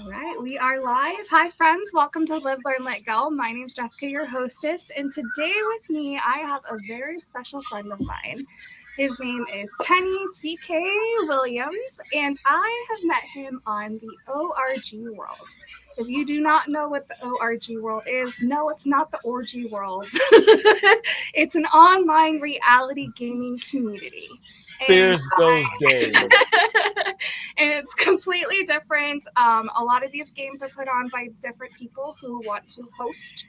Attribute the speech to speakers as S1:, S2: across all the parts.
S1: All right, we are live. Hi, friends. Welcome to Live, Learn, Let Go. My name's Jessica, your hostess, and today with me, I have a very special friend of mine. His name is Kenny C.K. Williams, and I have met him on the ORG world. If you do not know what the ORG world is, no, it's not the orgy world. It's an online reality gaming community. And
S2: There's those days.
S1: and it's completely different. A lot of these games are put on by different people who want to host,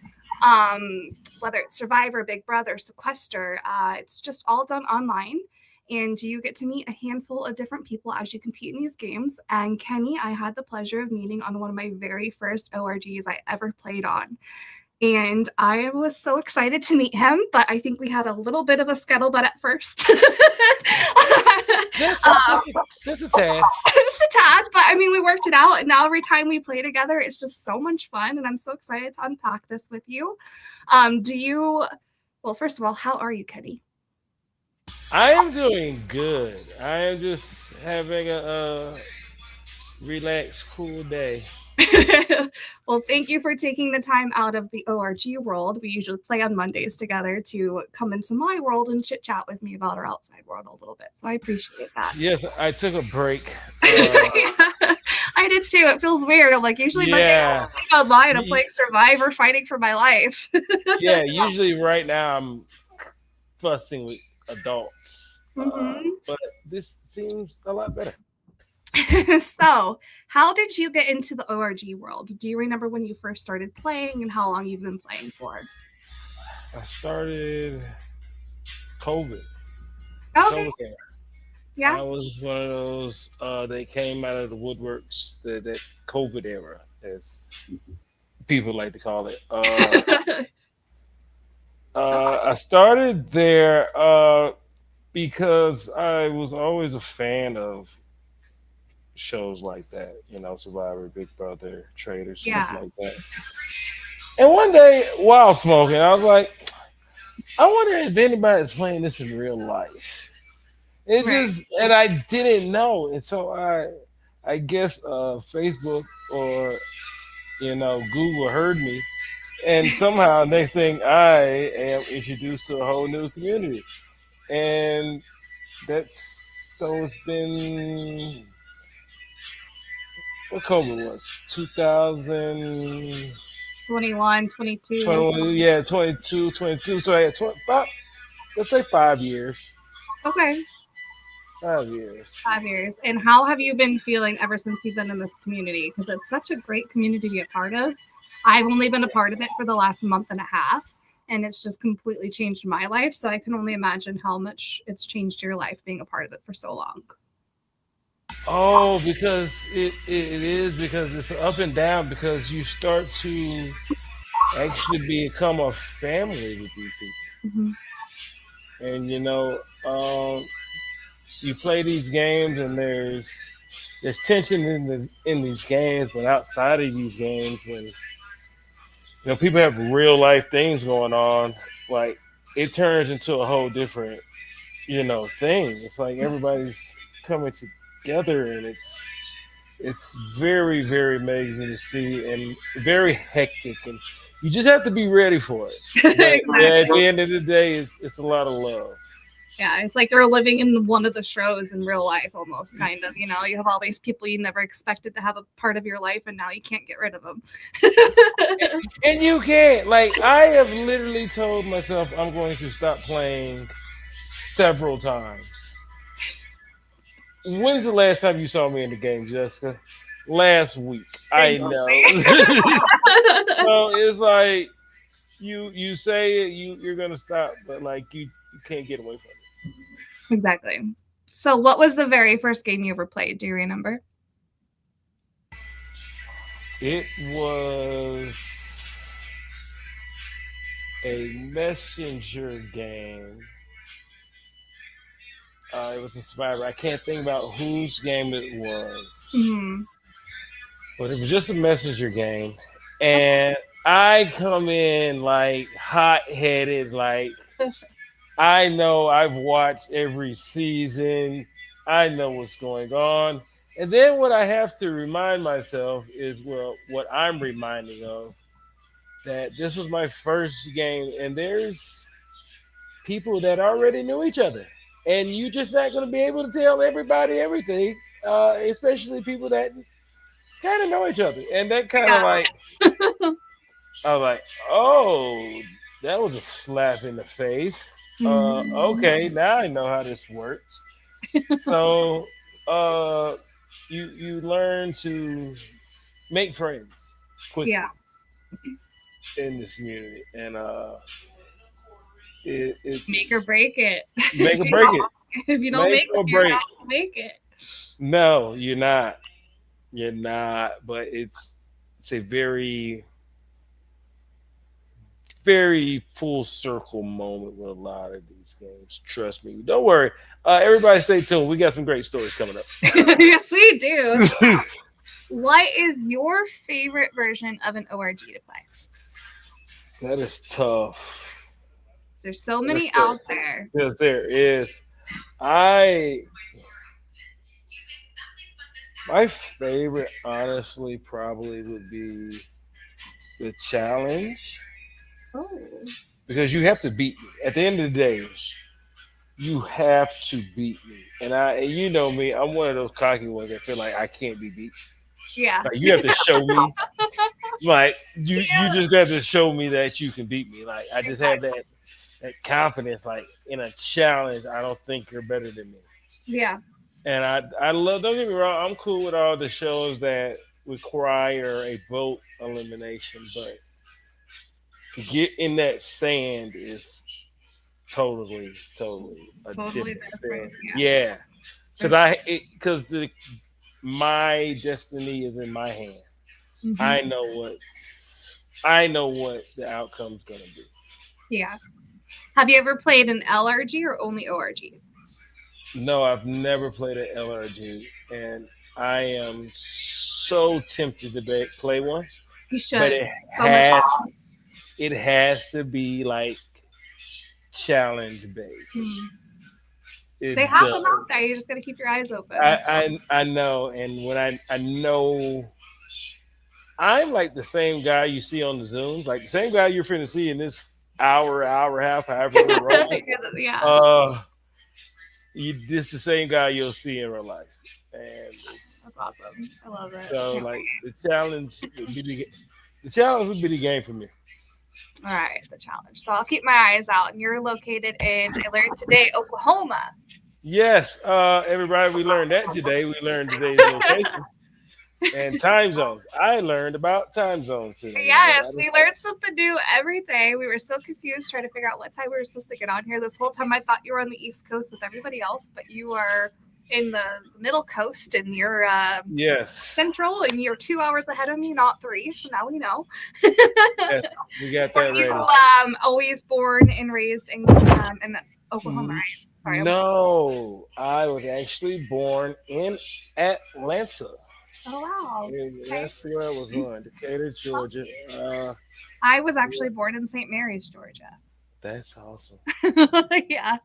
S1: whether it's Survivor, Big Brother, Sequester. It's just all done online. And you get to meet a handful of different people as you compete in these games. And Kenny, I had the pleasure of meeting on one of my very first ORGs I ever played on. And I was so excited to meet him, but I think we had a little bit of a scuttlebutt at first.
S2: Just a tad.
S1: Just a tad, but I mean, we worked it out. And now every time we play together, it's just so much fun. And I'm so excited to unpack this with you. Well, first of all, how are you, Kenny?
S2: I am doing good. I am just having a relaxed, cool day.
S1: Well, thank you for taking the time out of the ORG world. We usually play on Mondays together to come into my world and chit chat with me about our outside world a little bit. So I appreciate that.
S2: Yes, I took a break.
S1: I did too. It feels weird. I'm like, usually
S2: Yeah.
S1: Monday online, I'm playing Survivor, fighting for my life.
S2: Yeah, usually right now I'm fussing with adults. But this seems a lot better.
S1: So, how did you get into the ORG world? Do you remember when you first started playing and how long you've been playing for?
S2: I started COVID.
S1: Okay.
S2: COVID era.
S1: Yeah.
S2: I was one of those that came out of the woodworks, that COVID era, as people like to call it. I started there because I was always a fan of shows like that, Survivor, Big Brother, Traitors, stuff
S1: Yeah.
S2: like that. And one day, while smoking, I was like, I wonder if anybody's playing this in real life. And I didn't know, and so I guess Facebook or Google heard me, and somehow next thing I am introduced to a whole new community, and it's been what COVID was 2000.
S1: 21, 22.
S2: Yeah, 22, 22. So I had let's say 5 years.
S1: Okay.
S2: 5 years.
S1: 5 years. And how have you been feeling ever since you've been in this community? Because it's such a great community to be a part of. I've only been a part of it for the last month and a half, and it's just completely changed my life. So I can only imagine how much it's changed your life being a part of it for so long.
S2: Oh, because because it's up and down, because you start to actually become a family with these people. And you play these games, and there's tension in these games, but outside of these games, when people have real life things going on, like it turns into a whole different thing. It's like everybody's coming together, and it's very, very amazing to see, and very hectic, and you just have to be ready for it. But
S1: Exactly.
S2: at the end of the day, it's a lot of love.
S1: Yeah, it's like you're living in one of the shows in real life almost, kind of. You have all these people you never expected to have a part of your life, and now you can't get rid of them.
S2: And you can't. Like, I have literally told myself I'm going to stop playing several times. When's the last time you saw me in the game, Jessica? Last week. I know. So it's like you say you're gonna stop, but like you can't get away from it.
S1: Exactly. So what was the very first game you ever played? Do you remember?
S2: It was a messenger game. It was a Survivor. I can't think about whose game it was. But it was just a messenger game. And I come in like hot-headed, like I know I've watched every season. I know what's going on. And then what I have to remind myself is, well, what I'm reminding of, that this was my first game, and there's people that already knew each other, and you just not going to be able to tell everybody everything, especially people that kind of know each other, and that kind of
S1: Yeah.
S2: like, I was like, oh, that was a slap in the face.
S1: Mhm.
S2: Okay, now I know how this works. So uh, you learn to make friends
S1: Yeah.
S2: quickly in this community, and
S1: Make or
S2: it's
S1: break it.
S2: make
S1: if
S2: or
S1: you
S2: break it,
S1: don't
S2: make
S1: make it,
S2: or
S1: you're
S2: break.
S1: not gonna make it.
S2: No, you're not. You're not. But it's a very very full circle moment with a lot of these games. Trust me. Don't worry. Everybody, stay tuned. We got some great stories coming up.
S1: Yes, we do. So, what is your favorite version of an ORG to play?
S2: That is tough.
S1: There's so
S2: That's
S1: many
S2: tough.
S1: out there.
S2: Yes, there is. I My favorite, honestly, probably would be the challenge,
S1: Oh,
S2: because you have to beat me. At the end of the day, you have to beat me. And you know me, I'm one of those cocky ones that feel like I can't be beat.
S1: yeah.
S2: Like, you have to show me. Like, you
S1: Yeah,
S2: just got to show me that you can beat me. Like, I just have
S1: exactly.
S2: that confidence. Like, in a challenge, I don't think you're better than me.
S1: Yeah.
S2: And I love. Don't get me wrong. I'm cool with all the shows that require a vote elimination, but to get in that sand is totally a
S1: Totally
S2: different
S1: different.
S2: feeling.
S1: Yeah.
S2: Yeah,
S1: For
S2: because the my destiny is in my hand.
S1: hmm
S2: I know I know what the outcome's gonna be.
S1: Yeah. Have you ever played an LRG or only ORG?
S2: No, I've never played an LRG, and I am so tempted to play one,
S1: You
S2: but
S1: should. So much fun.
S2: it has to be like challenge based.
S1: Mm.
S2: It
S1: They have them
S2: does.
S1: out there. You just got to keep your eyes open.
S2: I know, and when I know, I'm like the same guy you see on the Zooms, like the same guy you're finna see in this hour and a half, however we're rolling.
S1: Yeah.
S2: Uh, this the same guy you'll see in real life, and it's
S1: That's awesome. I love it.
S2: so
S1: Can't
S2: like
S1: wait.
S2: the challenge would be the game for me.
S1: All right, the challenge. So I'll keep my eyes out. And you're located in, I learned today, Oklahoma.
S2: Yes, everybody, we learned that today. We learned today's location and time zones. I learned about time zones today,
S1: Yes,
S2: everybody.
S1: we learned something new every day. We were so confused trying to figure out what time we were supposed to get on here. This whole time I thought you were on the East Coast with everybody else, but you are in the middle coast and you're
S2: Yes,
S1: central and you're 2 hours ahead of me, not three. So now we know.
S2: yes, we got
S1: Were
S2: that
S1: you
S2: ready.
S1: always born and raised in Oklahoma,
S2: N-
S1: right? Sorry.
S2: No, I was actually born in Atlanta.
S1: Oh, wow.
S2: And
S1: Okay.
S2: that's where I was born, Decatur, Georgia.
S1: I was
S2: Yeah,
S1: actually born in St. Mary's, Georgia.
S2: that's awesome.
S1: Yeah,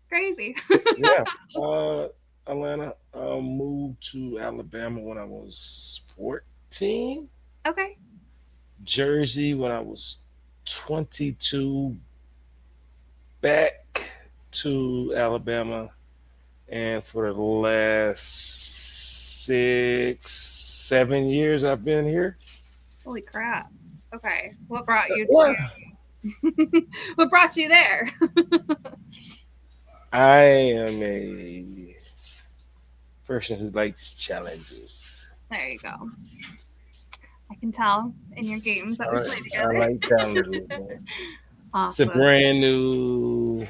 S1: crazy.
S2: Yeah, Atlanta. Moved to Alabama when I was 14.
S1: Okay.
S2: Jersey when I was 22. Back to Alabama, and for the last 6, 7 years I've been here.
S1: Holy crap. Okay. What brought you
S2: Well,
S1: what brought you there?
S2: I am a person who likes challenges.
S1: There you go. I can tell in your games that we
S2: I,
S1: play
S2: I
S1: together.
S2: like challenges, man. It's a
S1: Awesome.
S2: brand new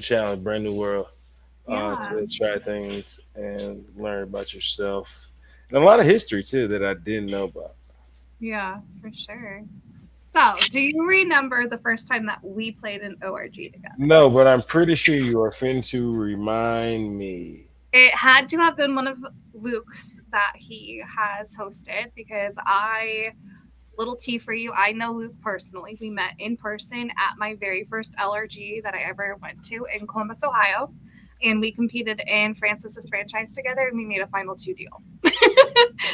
S2: challenge, brand new world,
S1: Yeah.
S2: to try things and learn about yourself, and a lot of history too that I didn't know about.
S1: Yeah, for sure. So, do you remember the first time that we played an ORG together?
S2: No, but I'm pretty sure you are fin to remind me.
S1: It had to have been one of Luke's that he has hosted because little tea for you, I know Luke personally. We met in person at my very first LRG that I ever went to in Columbus, Ohio. and we competed in Francis's franchise together, and we made a final two deal.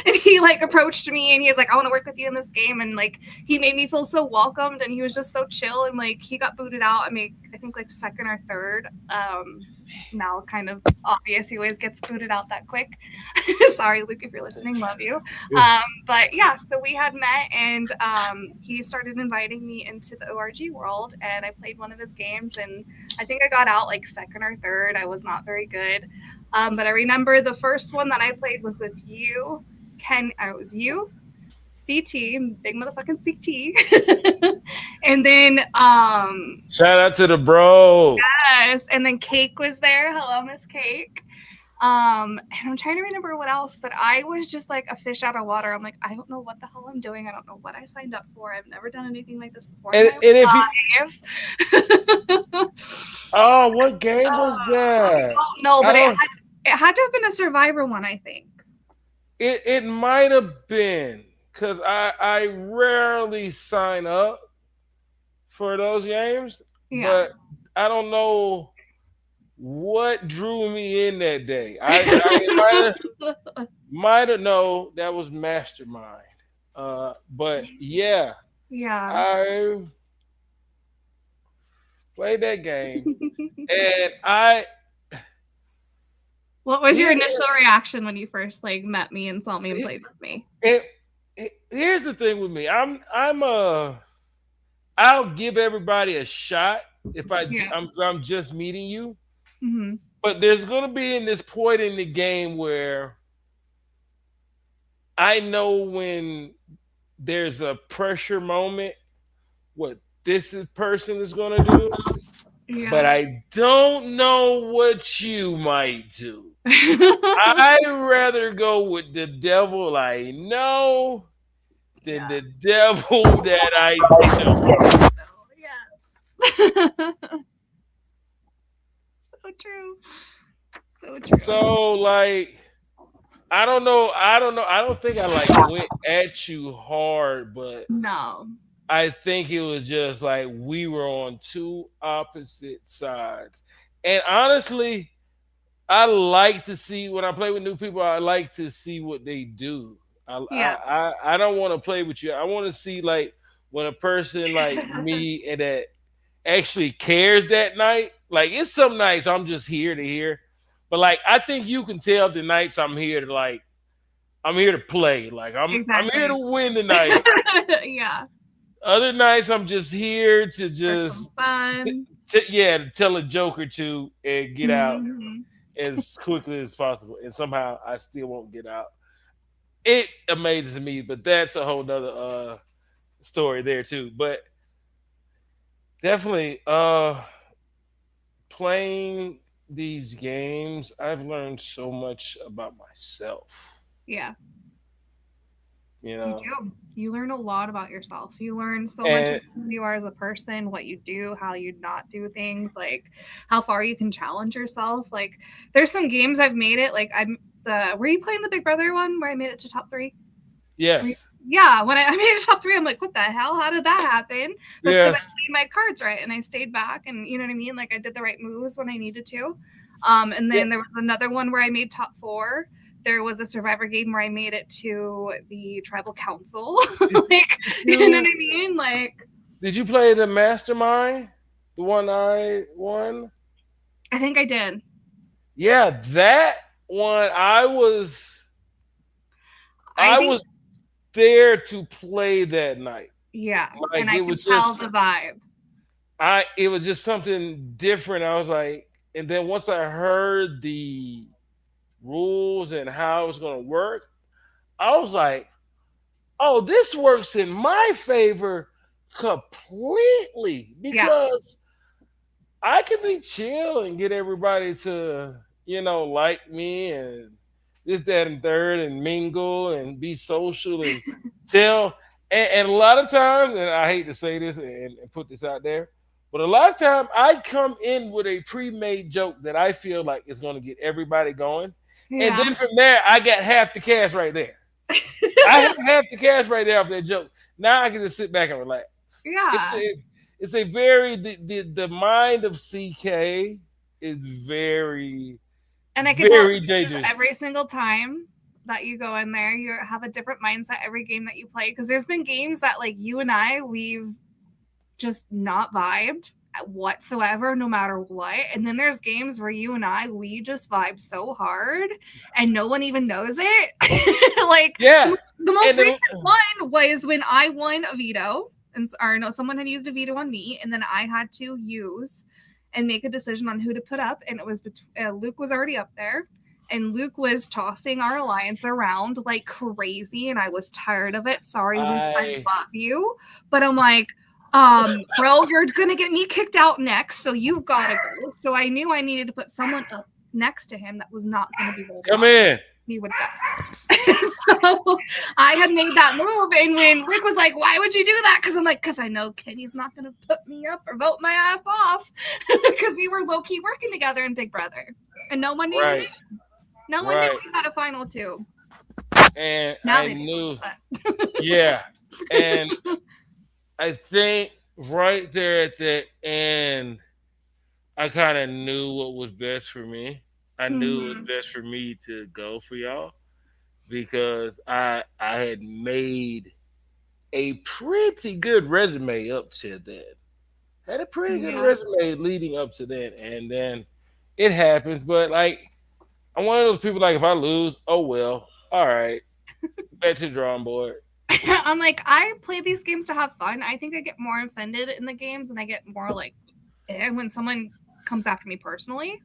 S1: And he like approached me and he was like, I want to work with you in this game, and like he made me feel so welcomed, and he was just so chill, and like he got booted out. I think like second or third. Now kind of obvious he always gets booted out that quick. Sorry, Luke, if you're listening, love you. But yeah, so we had met, and he started inviting me into the ORG world, and I played one of his games, and I think I got out like second or third. I was not very good. But I remember the first one that I played was with you, Ken. It was you, CT, big motherfucking CT, and then
S2: Shout out to the bro.
S1: yes, and then Cake was there. Hello, Miss Cake. And I'm trying to remember what else, but I was just like a fish out of water. I'm like, I don't know what the hell I'm doing. I don't know what I signed up for. I've never done anything like this before
S2: And,
S1: in
S2: and
S1: my
S2: if you,
S1: life.
S2: oh, what game was that?
S1: No,
S2: I
S1: but
S2: don't.
S1: it had to have been a Survivor one, I think.
S2: It might have been because I rarely sign up for those games,
S1: Yeah.
S2: but I don't know what drew me in that day. I might have no, that was Mastermind. But yeah,
S1: Yeah.
S2: I played that game, and I
S1: What was your
S2: here
S1: initial reaction when you first like met me and saw me and played with me?
S2: here's the thing with me. I'll give everybody a shot if
S1: Yeah.
S2: I'm just meeting you.
S1: Hmm.
S2: But there's gonna be in this point in the game where I know when there's a pressure moment what person is gonna do, but
S1: Yeah.
S2: I don't know what you might do. I'd rather go with the devil I know than
S1: Yeah.
S2: the devil that I don't.
S1: Oh, yes. So true. So true.
S2: So like I don't think I like went at you hard, but
S1: No.
S2: I think it was just like we were on two opposite sides. And honestly, I like to see when I play with new people, I like to see what they do.
S1: Yeah.
S2: I don't want to play with you. I want to see like when a person like me and that actually cares that night. Like it's some nights I'm just here to hear. But like I think you can tell the nights I'm here to like I'm here to play. Like I'm here to
S1: Exactly.
S2: win the night.
S1: Yeah.
S2: Other nights I'm just here to
S1: For some
S2: just
S1: fun.
S2: yeah, to tell a joke or two and get out
S1: Hmm.
S2: as quickly as possible. And somehow I still won't get out. It amazes me, but that's a whole nother story there too. But definitely playing these games, I've learned so much about myself.
S1: Yeah.
S2: You
S1: You
S2: know,
S1: do. You learn a lot about yourself. You learn so much
S2: and
S1: about who you are as a person, what you do, how you not do things, like how far you can challenge yourself. Like there's some games I've made it. Like I'm the were you playing the Big Brother one where I made it to top three?
S2: yes,
S1: Yeah, when I made it to top three, I'm like, what the hell? How did that happen? That's because I
S2: yes,
S1: played my cards right and I stayed back, and you know what I mean? Like I did the right moves when I needed to. And
S2: yeah,
S1: then there was another one where I made top four. There was a Survivor game where I made it to the tribal council.
S2: did
S1: Like, you know what
S2: you
S1: I mean? Like,
S2: did you play the Mastermind, the one I won?
S1: I think I did.
S2: Yeah, that one
S1: I
S2: I
S1: think,
S2: was there to play that night.
S1: yeah. And
S2: Like
S1: I
S2: it
S1: can
S2: was
S1: tell
S2: just
S1: the vibe.
S2: it was just something different. I was like, and then once I heard the rules and how it was gonna work, I was like, oh, this works in my favor completely
S1: Yeah,
S2: because I can be chill and get everybody to, like me and this, that, and third, and mingle and be social and tell. And a lot of times, and I hate to say this and put this out there, but a lot of time I come in with a pre-made joke that I feel like is going to get everybody going, and
S1: yeah,
S2: then from there I got half the cash right there. I have half the cash right there off that joke. Now I can just sit back and relax. It's
S1: yeah,
S2: a, it's a very the mind of CK is very,
S1: And I can tell it
S2: very
S1: changes
S2: dangerous.
S1: every single time that you go in there. You have a different mindset every game that you play. Because there's been games that like you and we've just not vibed whatsoever, no matter what. And then there's games where you and we just vibe so hard and no one even knows it. Like
S2: Yeah,
S1: the most
S2: and then,
S1: recent one was when I won a veto, and or no, someone had used a veto on me, and then I had to use and make a decision on who to put up, and it was Luke was already up there. And Luke was tossing our alliance around like crazy, and I was tired of it. Sorry, Luke, I
S2: I
S1: love you, but I'm like, bro, you're gonna get me kicked out next, so you've gotta go. So I knew I needed to put someone up next to him that was not gonna be voted
S2: come
S1: off.
S2: in.
S1: He would go. So I had made that move, and when Rick was like, "Why would you do that?" Because I'm like, "Because I know Kenny's not gonna put me up or vote my ass off," because we were low key working together in Big Brother, and no one even
S2: Right,
S1: knew. No one knew
S2: right,
S1: we had a final two.
S2: and
S1: Now
S2: I
S1: they do.
S2: knew,
S1: But
S2: yeah, and I think right there at the end, I kind of knew what was best for me. I knew it was
S1: Mhm.
S2: best for me to go for y'all because I had made a pretty good resume up to that. Had a pretty good
S1: Yeah.
S2: resume leading up to that, and then it happens. But like, I'm one of those people. Like, if I lose, oh well. All right, back to the drawing board.
S1: I'm like, I play these games to have fun. I think I get more offended in the games and I get more like when someone comes after me personally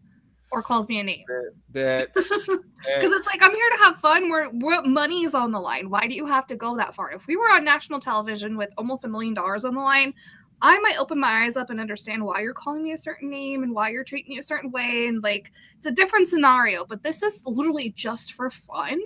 S1: or calls me a name.
S2: That's
S1: Because it's
S2: that's
S1: like, I'm here to have fun where money's on the line. Why do you have to go that far? If we were on national television with almost $1 million on the line, I might open my eyes up and understand why you're calling me a certain name and why you're treating me a certain way. And like, it's a different scenario, but this is literally just for fun.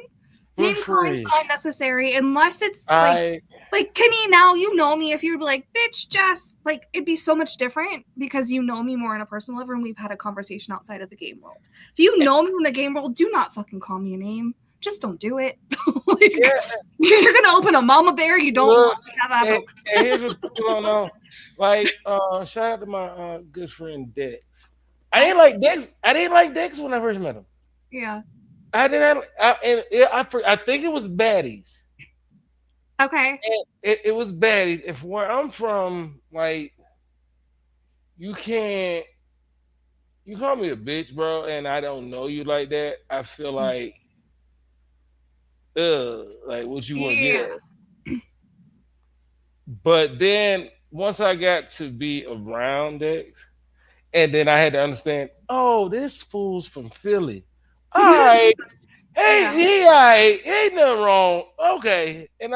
S2: for
S1: Name calling's
S2: free.
S1: not necessary unless it's
S2: I
S1: like Kenny, now you know me. If you'd be like, bitch, Jess, like it'd be so much different because you know me more on a personal level and we've had a conversation outside of the game world. If you know me in the game world, do not fucking call me a name. Just don't do it. Like,
S2: yeah.
S1: you're gonna open a mama bear you don't
S2: Look,
S1: want to have
S2: and,
S1: opened.
S2: and here's what people don't know. Like, shout out to my good friend Dex. I didn't
S1: Okay.
S2: like Dex. I didn't like Dex when I first met him.
S1: Yeah.
S2: I didn't. I think it was baddies.
S1: Okay.
S2: It was baddies. If where I'm from, like, you can't. You call me a bitch, bro, and I don't know you like that. I feel like what you want to get
S1: Yeah.
S2: at. But then once I got to be around Dex, and then I had to understand, oh, this fool's from Philly. All right. Hey,
S1: Yeah.
S2: he all right. Ain't nothing wrong. Okay. And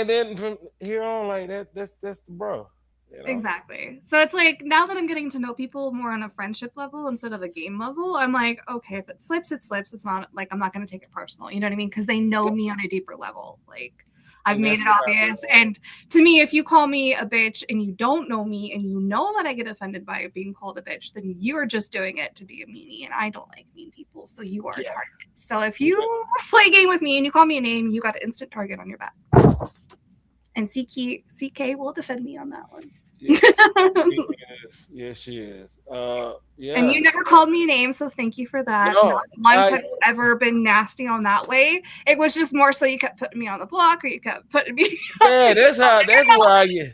S2: then from here on, like that's the bro. You know?
S1: Exactly. So it's like now that I'm getting to know people more on a friendship level instead of a game level, I'm like, okay, if it slips, it slips. It's not like I'm not going to take it personal. You know what I mean? Because they know me on a deeper level. Like I've
S2: And
S1: made
S2: that's
S1: it
S2: what I
S1: obvious.
S2: realized.
S1: And to me, if you call me a bitch and you don't know me and you know that I get offended by being called a bitch, then you're just doing it to be a meanie. And I don't like mean people. So you are a
S2: Yeah.
S1: target. So if
S2: You
S1: you
S2: got
S1: play a game with me and you call me a name, you got an instant target on your back. And CK will defend me on that one.
S2: yes. Yes, yes, she is.
S1: And
S2: Yeah.
S1: you never called me a name, so thank you for that.
S2: No,
S1: Not once
S2: I
S1: have you ever been nasty on that way. It was just more so you kept putting me on the block or you kept putting me up
S2: yeah,
S1: to
S2: that's where I get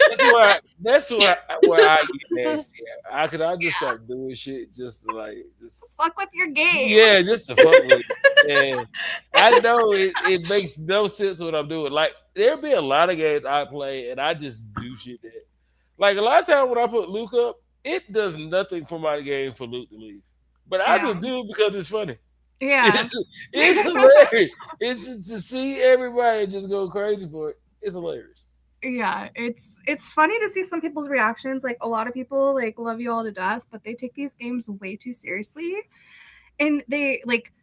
S2: that's where I get nasty at. I just
S1: yeah,
S2: start doing shit just to like just
S1: fuck with your game.
S2: yeah, just to fuck with it. And I know it makes no sense what I'm doing. Like there be a lot of games I play and I just do shit that like a lot of times when I put Luke up, it does nothing for my game for Luke to leave. But I
S1: Yeah.
S2: just do it because it's funny.
S1: Yeah.
S2: It's hilarious. It's just to see everybody just go crazy for it. It's hilarious.
S1: Yeah, it's funny to see some people's reactions. Like a lot of people like love you all to death, but they take these games way too seriously. And they like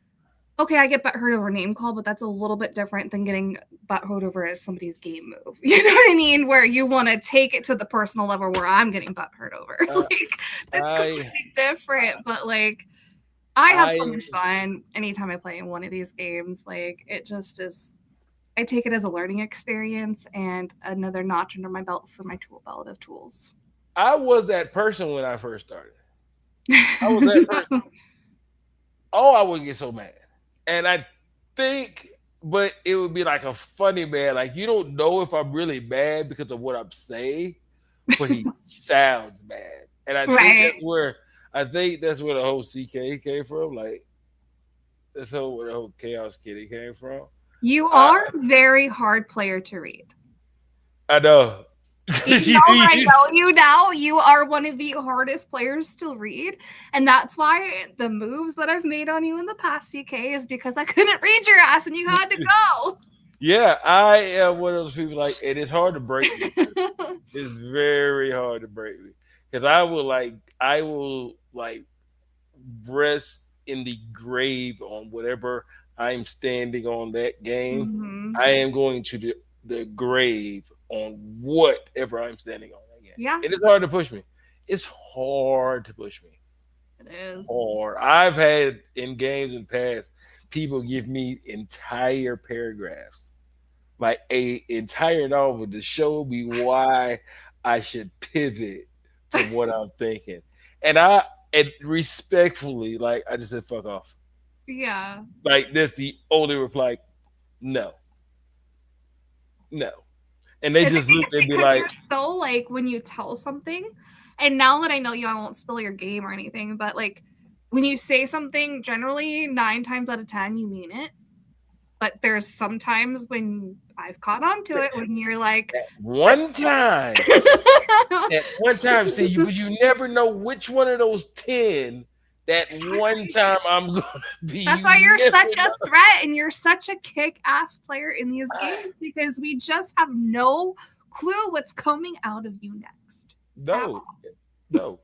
S1: okay, I get butthurt over name call, but that's a little bit different than getting butthurt over somebody's game move. You know what I mean? Where you want to take it to the personal level where I'm getting butthurt over.
S2: Uh,
S1: Like that's
S2: I
S1: completely different. But like I have so
S2: I
S1: much fun anytime I play in one of these games. Like it just is I take it as a learning experience and another notch under my belt for my tool belt of tools.
S2: I was that person when I first started. I was that person. Oh, I would get so mad. And I think, but it would be like a funny mad. Like you don't know if I'm really mad because of what I'm saying, but he sounds mad. And
S1: Right.
S2: I think that's where the whole CK came from. Like that's where the whole chaos kitty came from.
S1: You
S2: I
S1: are a very hard player to read.
S2: I know.
S1: Even though that I know you now, you are one of the hardest players to read. And that's why the moves that I've made on you in the past, CK, is because I couldn't read your ass and you had to go.
S2: Yeah, I am one of those people like it is hard to break me. It's very hard to break me. Because I will like rest in the grave on whatever I'm standing on that game.
S1: Hmm.
S2: I am going to the grave on whatever I'm standing on that game.
S1: Yeah,
S2: It is hard to push me. It's hard to push me.
S1: it is.
S2: Hard. I've had in games in past people give me entire paragraphs, like a entire novel to show me why I should pivot from what I'm thinking. And and respectfully, like I just said, fuck off.
S1: Yeah.
S2: Like that's the only reply. No, no. And they
S1: And I
S2: just
S1: think
S2: looked
S1: it's
S2: at me
S1: because you're
S2: like,
S1: so like when you tell something, and now that I know you, I won't spill your game or anything, but like when you say something, generally 9 times out of 10, you mean it. But there's sometimes when I've caught on to it when you're like,
S2: that one time, that one time, see, but you never know which one of those 10 that one
S1: exactly.
S2: time I'm gonna be.
S1: That's
S2: You
S1: why you're
S2: never
S1: such a
S2: know.
S1: threat and you're such a kick ass player in these
S2: I,
S1: games because we just have no clue what's coming out of you next at
S2: no,
S1: all.
S2: no, no.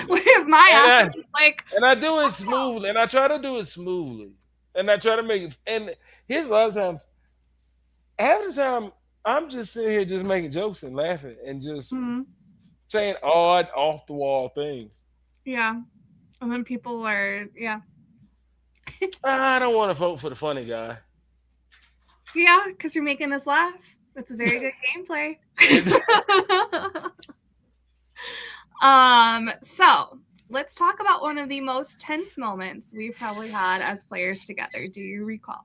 S1: Whereas my
S2: And
S1: ass
S2: I
S1: is like,
S2: and I do it smoothly, and I try to do it smoothly, and I try to make it. And here's a lot of times, half the time, I'm just sitting here just making jokes and laughing and just
S1: hmm,
S2: saying odd, off the wall things.
S1: yeah. And then people are, yeah.
S2: I don't want to vote for the funny guy.
S1: Yeah, because you're making us laugh. It's a very good gameplay. So let's talk about one of the most tense moments we've probably had as players together. Do you recall?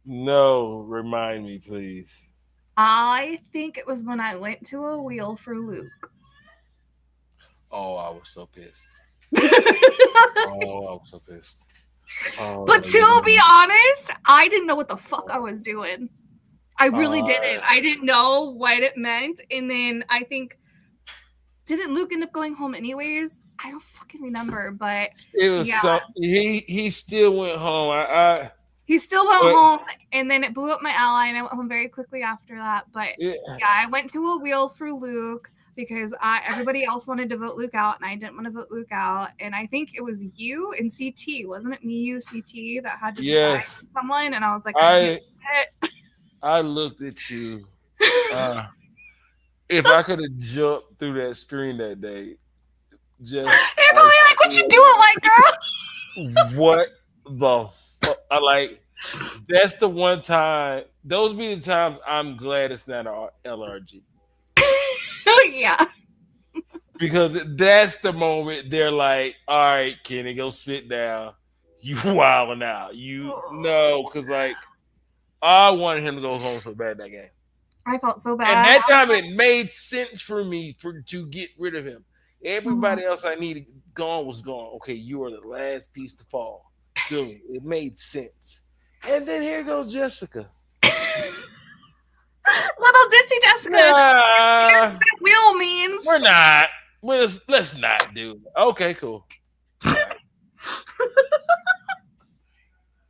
S2: No, remind me, please.
S1: I think it was when I went to a wheel for Luke.
S2: Oh, I was so pissed.
S1: But
S2: Oh, I was so pissed. Oh,
S1: to be honest, I didn't know what the fuck I was doing. I really
S2: uh,
S1: didn't. I didn't know what it meant. And then I think, didn't Luke end up going home anyways? I don't fucking remember. But
S2: it was
S1: yeah,
S2: so he still went home. I
S1: he still went
S2: but
S1: home. And then it blew up my ally, and I went home very quickly after that. But
S2: it,
S1: yeah, I went to a wheel for Luke because everybody else wanted to vote Luke out, and I didn't want to vote Luke out. And I think it was you and CT, wasn't it? Me, you, CT that had to decide
S2: yes,
S1: someone. And I was like, I can't
S2: I
S1: do
S2: I looked at you.
S1: it.
S2: Uh, if I could have jumped through that screen that day, just
S1: They're
S2: I
S1: probably like, "What you doing, white girl?"
S2: what the fuck? I like that's the one time. Those be the times I'm glad it's not a LRG
S1: Yeah.
S2: because that's the moment they're like, "All right, Kenny, go sit down. You wilding out. You know, because like I wanted him to go home so bad that game,
S1: I felt so
S2: and
S1: bad.
S2: that time it made sense for me to get rid of him.
S1: Mhm.
S2: Everybody else I needed gone was gone. Okay, you are the last piece to fall. Boom. It made sense. And then here goes Jessica.
S1: Little Ditsy Jessica doesn't care
S2: Nah,
S1: what wheel
S2: we're
S1: means.
S2: not. Let's not do it. Okay, cool. All right.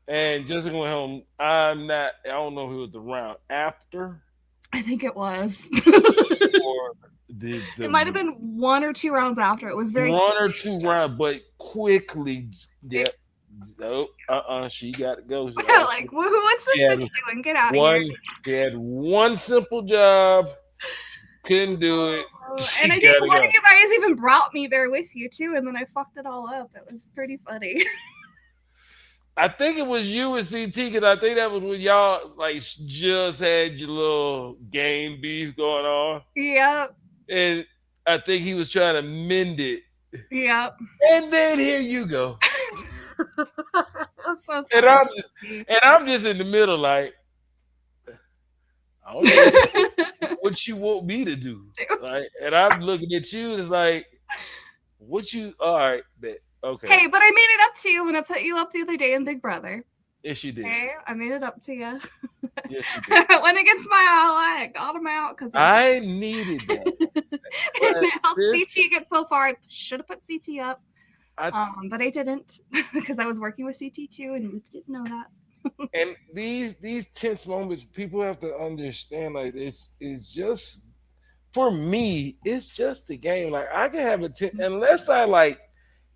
S2: And Jessica went home. I'm not. I don't know who was the round after
S1: I think it was.
S2: or
S1: It might have
S2: the
S1: been 1 or 2 rounds after. It was very
S2: one or
S1: quick.
S2: two round, but quickly.
S1: It,
S2: Yep. Nope. She got to go.
S1: like, what's
S2: She
S1: this
S2: had
S1: bitch doing? Get out of here.
S2: one. She had one simple job. Couldn't do it.
S1: And
S2: She
S1: I think
S2: got to
S1: one of
S2: go.
S1: you guys even brought me there with you too, and then I fucked it all up. It was pretty funny.
S2: I think it was you and CT because I think that was when y'all like just had your little game beef going on,
S1: Yep.
S2: and I think he was trying to mend it
S1: Yep.
S2: And then here you go.
S1: That's so
S2: And
S1: sad.
S2: I'm just in the middle, like, I don't know what you want me to do. Like, and I'm looking at you, it's like, what you all right, bet. Okay.
S1: Hey, but I made it up to you when I put you up the other day in Big Brother.
S2: Yes, you did.
S1: Hey, I made it up to you.
S2: Yes, you did.
S1: I went against my ally. I got him out because it was.
S2: I needed that.
S1: And
S2: But
S1: it helped CT
S2: this
S1: get so far. I should have put CT up,
S2: I
S1: but I didn't because I was working with CT too, and Luke didn't know that.
S2: and these tense moments, people have to understand, like, it's just for me, it's just a game. Like, I can have unless I like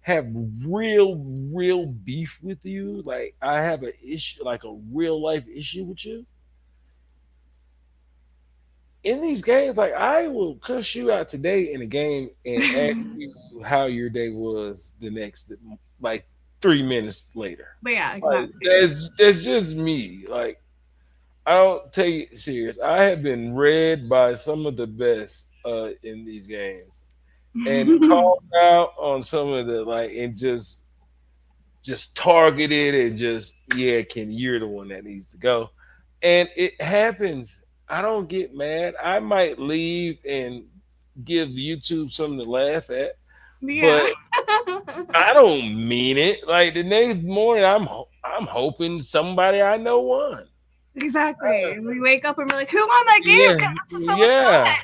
S2: have real beef with you, like I have an issue, like a real life issue with you. In these games, like I will cuss you out today in a game and ask you how your day was the next, like 3 minutes later.
S1: But yeah,
S2: Like
S1: exactly.
S2: that's just me. Like I don't take it serious. I have been read by some of the best in these games and called out on some of the like and just targeted and just yeah, Ken, you're the one that needs to go. And it happens. I don't get mad. I might leave and give YouTube something to laugh at,
S1: Yeah.
S2: but I don't mean it. Like the next morning, I'm hoping somebody I know won.
S1: Exactly. We wake up and we're like, who won that game?
S2: Yeah,
S1: God, this is so much
S2: yeah,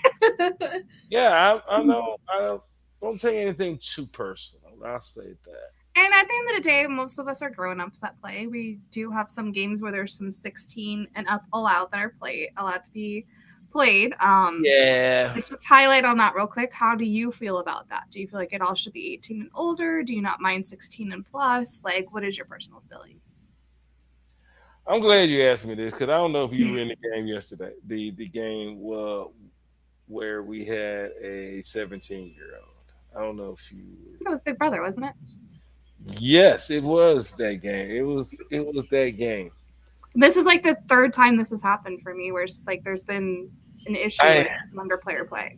S1: fun.
S2: yeah. I don't take anything too personal. I'll say that.
S1: And at the end of the day, most of us are grown ups that play. We do have some games where there's some 16 and up allowed that are allowed to be played.
S2: Yeah,
S1: Let's just highlight on that real quick. How do you feel about that? Do you feel like it all should be 18 and older? Do you not mind 16 and plus? Like, what is your personal feeling?
S2: I'm glad you asked me this because I don't know if you were in the game yesterday. The game where we had a 17-year-old. I don't know if you.
S1: That was Big Brother, wasn't it?
S2: Yes, it was that game. It was that game.
S1: This is like the third time this has happened for me where like there's been an issue
S2: I
S1: with under player play.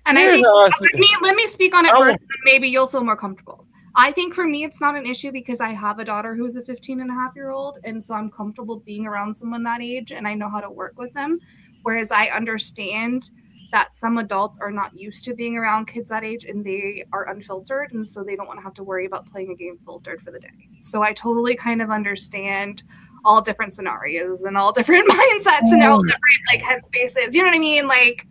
S1: And I
S2: here's
S1: think,
S2: how I
S1: for me, let me speak on it
S2: I'm
S1: first, and maybe you'll feel more comfortable. I think for me, it's not an issue because I have a daughter who's a 15 and a half year old. And so I'm comfortable being around someone that age and I know how to work with them. Whereas I understand that some adults are not used to being around kids that age and they are unfiltered. And so they don't want to have to worry about playing a game filtered for the day. So I totally kind of understand all different scenarios and all different mindsets and all different like headspaces. You know what I mean? Like,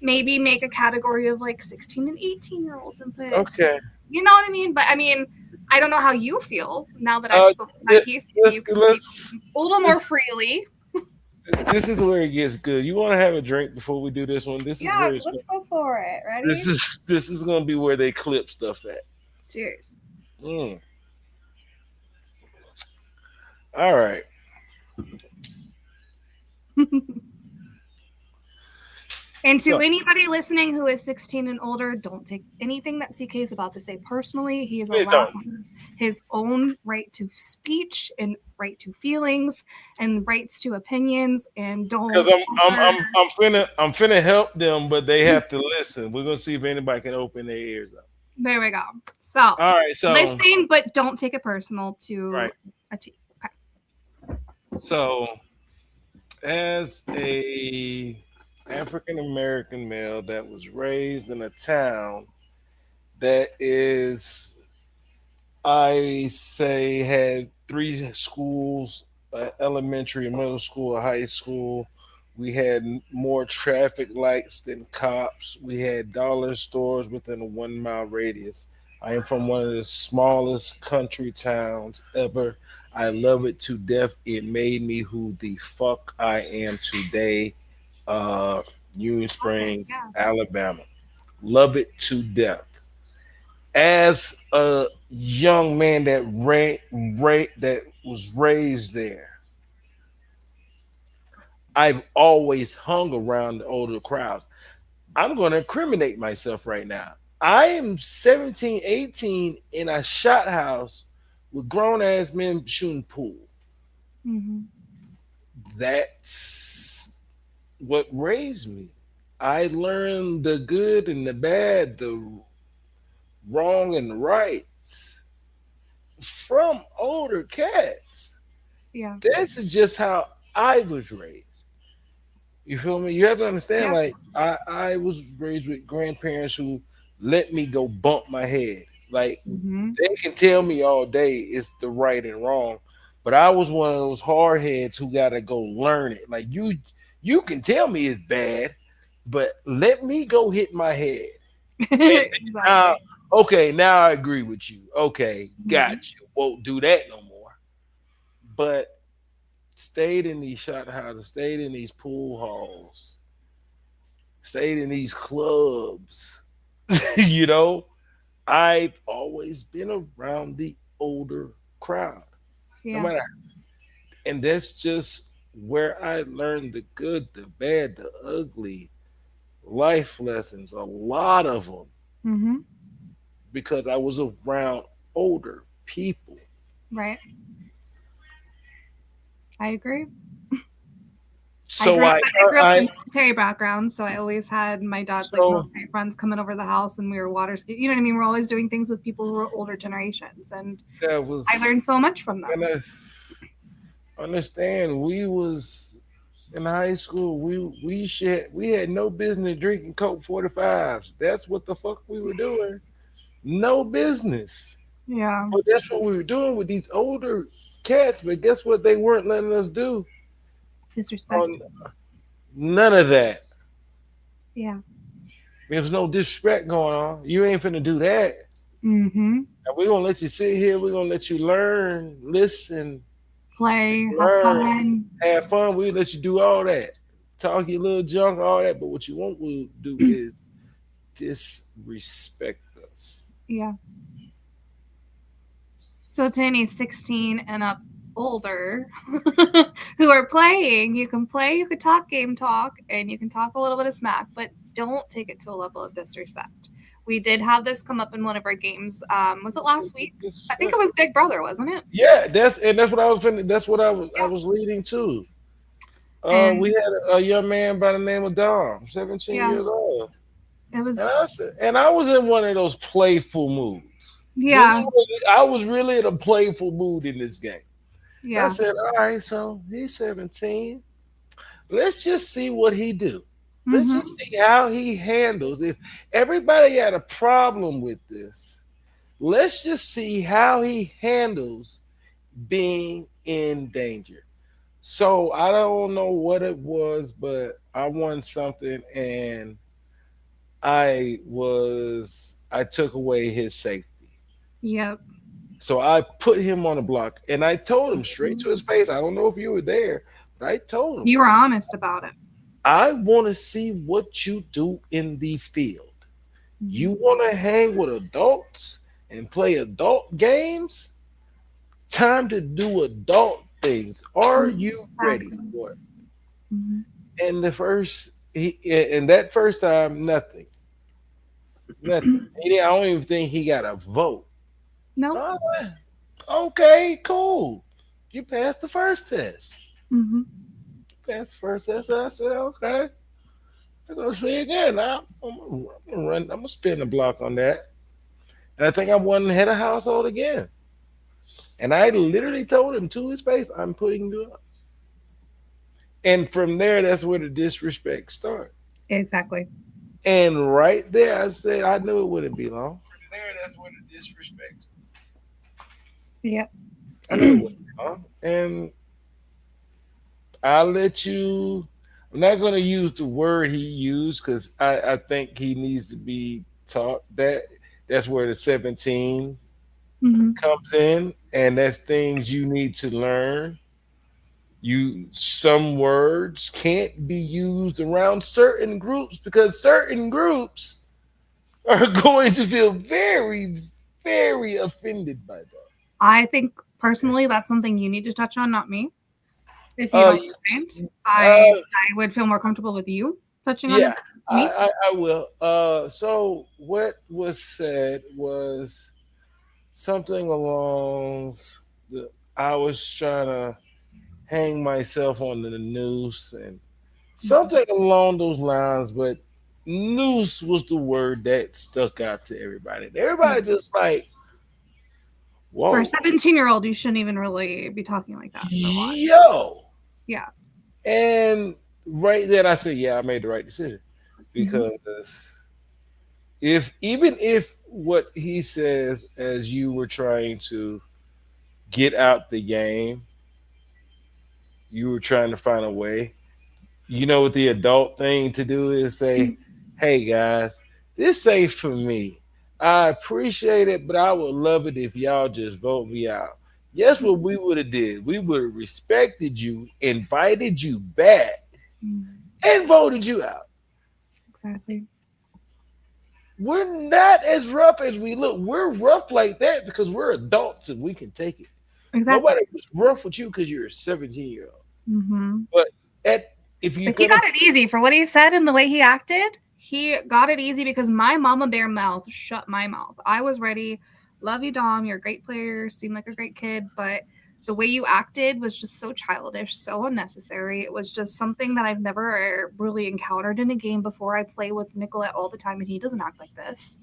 S1: maybe make a category of like 16 and 18-year-olds and put,
S2: okay.
S1: you know what I mean? But I mean, I don't know how you feel now that I've
S2: Uh,
S1: spoken my piece.
S2: let's,
S1: You can speak
S2: let's,
S1: a little more
S2: let's,
S1: freely.
S2: this is where it gets good. You want to have a drink before we do this one? This is
S1: Yeah,
S2: where it's,
S1: let's go for it.
S2: this
S1: Ready?
S2: is this is going to be where they clip stuff at.
S1: Cheers.
S2: Mm. All right.
S1: And to
S2: So
S1: anybody listening who is 16 and older, don't take anything that CK is about to say personally. He is
S2: please
S1: allowed
S2: don't.
S1: his own right to speech and right to feelings and rights to opinions. And
S2: Because
S1: don't.
S2: I'm finna help them, but they have to listen. We're gonna see if anybody can open their ears up.
S1: There we go. So
S2: All right, so
S1: listen, but don't take it personal to
S2: right,
S1: a T. Okay.
S2: so as a African American male that was raised in a town that is, I say, had three schools, elementary, middle school, high school. We had more traffic lights than cops. We had dollar stores within a 1 mile radius. I am from one of the smallest country towns ever. I love it to death. It made me who the fuck I am today. Uh, Union
S1: Okay.
S2: Springs,
S1: Yeah.
S2: Alabama. Love it to death. As a young man that was raised there, I've always hung around the older crowds. I'm going to incriminate myself right now. I am 17, 18 in a shot house with grown ass men shooting pool.
S1: Mm-hmm.
S2: That's what raised me. I learned the good and the bad, the wrong and the rights from older cats.
S1: Yeah.
S2: This is just how I was raised. You feel me? You have to understand,
S1: Yeah.
S2: like I was raised with grandparents who let me go bump my head. Like
S1: Hmm.
S2: they can tell me all day it's the right and wrong, but I was one of those hard heads who gotta go learn it. Like you can tell me it's bad, but let me go hit my head. And now,
S1: Exactly.
S2: okay, now I agree with you. Okay, got
S1: Hmm.
S2: you. Won't do that no more. But stayed in these shot houses, stayed in these pool halls, stayed in these clubs. you know, I've always been around the older crowd. No
S1: Yeah.
S2: matter, and that's just where I learned the good, the bad, the ugly, life lessons, a lot of them,
S1: Hmm.
S2: because I was around older people.
S1: Right. I agree.
S2: So
S1: I grew up in
S2: I
S1: a military background, so I always had my dad's like
S2: so
S1: military friends coming over the house, and we were water ski. You know what I mean? We're always doing things with people who are older generations, and
S2: that
S1: I
S2: was,
S1: learned so much from
S2: and
S1: them.
S2: I understand we was in high school. We had no business drinking Coke 45s. That's what the fuck we were doing. No business.
S1: Yeah.
S2: But that's what we were doing with these older cats. But guess what? They weren't letting us do
S1: Disrespect.
S2: on none of that.
S1: Yeah.
S2: There was no disrespect going on. You ain't finna do that.
S1: Hmm.
S2: And we're gonna let you sit here. We're gonna let you learn, listen,
S1: Play, have
S2: learn,
S1: fun.
S2: have fun. We let you do all that, talk your little junk, all that. But what you won't do is disrespect us.
S1: Yeah. So to any 16 and up older who are playing, you can play, you can talk game talk, and you can talk a little bit of smack, but don't take it to a level of disrespect. We did have this come up in one of our games. Was it last week? I think it was
S2: Disrespectful.
S1: Big Brother, wasn't it?
S2: Yeah, that's what I was finna, that's what I
S1: Yeah.
S2: was leading to. We
S1: And
S2: had a young man by the name of Dom, 17
S1: yeah,
S2: years old.
S1: it was,
S2: And I was in one of those playful moods.
S1: yeah,
S2: I was really in a playful mood in this game. And I
S1: yeah.
S2: said, all right, so he's 17. Let's just see what he do. Let's
S1: Hmm.
S2: just see how he handles. If everybody had a problem with this, let's just see how he handles being in danger. So I don't know what it was, but I won something and I took away his safety.
S1: Yep.
S2: So I put him on the block and I told him straight to his face. I don't know if you were there, but I told him,
S1: You were honest about it.
S2: I want to see what you do in the field.
S1: Hmm.
S2: You want to hang with adults and play adult games? Time to do adult things. Are you ready
S1: Exactly.
S2: for it?
S1: Hmm.
S2: And and that first time, nothing, nothing. I don't even think he got a vote.
S1: No.
S2: Oh, okay, cool. You passed the first test.
S1: Hmm.
S2: Passed the first test. And I said, okay. I'm gonna see again. Now I'm gonna run. I'm gonna spin the block on that. And I think I won head of household again. And I literally told him to his face, I'm putting you up. And from there, that's where the disrespect started.
S1: Exactly.
S2: And right there, I said, I knew it wouldn't be long. From there, that's where the disrespect.
S1: Yep.
S2: I knew it wouldn't be long. And I'll let you. I'm not going to use the word he used because I think he needs to be taught that. That's where the 17
S1: Hmm.
S2: comes in, and that's things you need to learn. Some words can't be used around certain groups because certain groups are going to feel very, very offended by that.
S1: I think personally that's something you need to touch on, not me. If you
S2: Uh,
S1: don't mind,
S2: uh,
S1: I would feel more comfortable with you touching on it
S2: yeah,
S1: than me.
S2: I will. So what was said was something along the. I was trying to hang myself on the noose and something along those lines, but Noose was the word that stuck out to everybody. Everybody just like,
S1: For a
S2: whoa,
S1: 17-year-old, you shouldn't even really be talking like that, for one.
S2: yo.
S1: Yeah.
S2: And right then I said, yeah, I made the right decision.
S1: Mhm.
S2: Because if even if what he says as you were trying to get out the game, you were trying to find a way, you know what the adult thing to do is say, hey guys, this ain't for me. I appreciate it, but I would love it if y'all just vote me out. Guess what we would have did? We would have respected you, invited you back,
S1: Mm,
S2: and voted you out.
S1: exactly.
S2: We're not as rough as we look. We're rough like that because we're adults and we can take it.
S1: Exactly.
S2: Nobody was rough with you because you're a 17-year-old.
S1: Mhm.
S2: But at if you're
S1: Like, he
S2: gonna
S1: got it easy for what he said and the way he acted. He got it easy because my mama bear mouth shut my mouth. I was ready. Love you, Dom. You're a great player. Seemed like a great kid, but the way you acted was just so childish, so unnecessary. It was just something that I've never really encountered in a game before. I play with Nicolette all the time, and he doesn't act like this.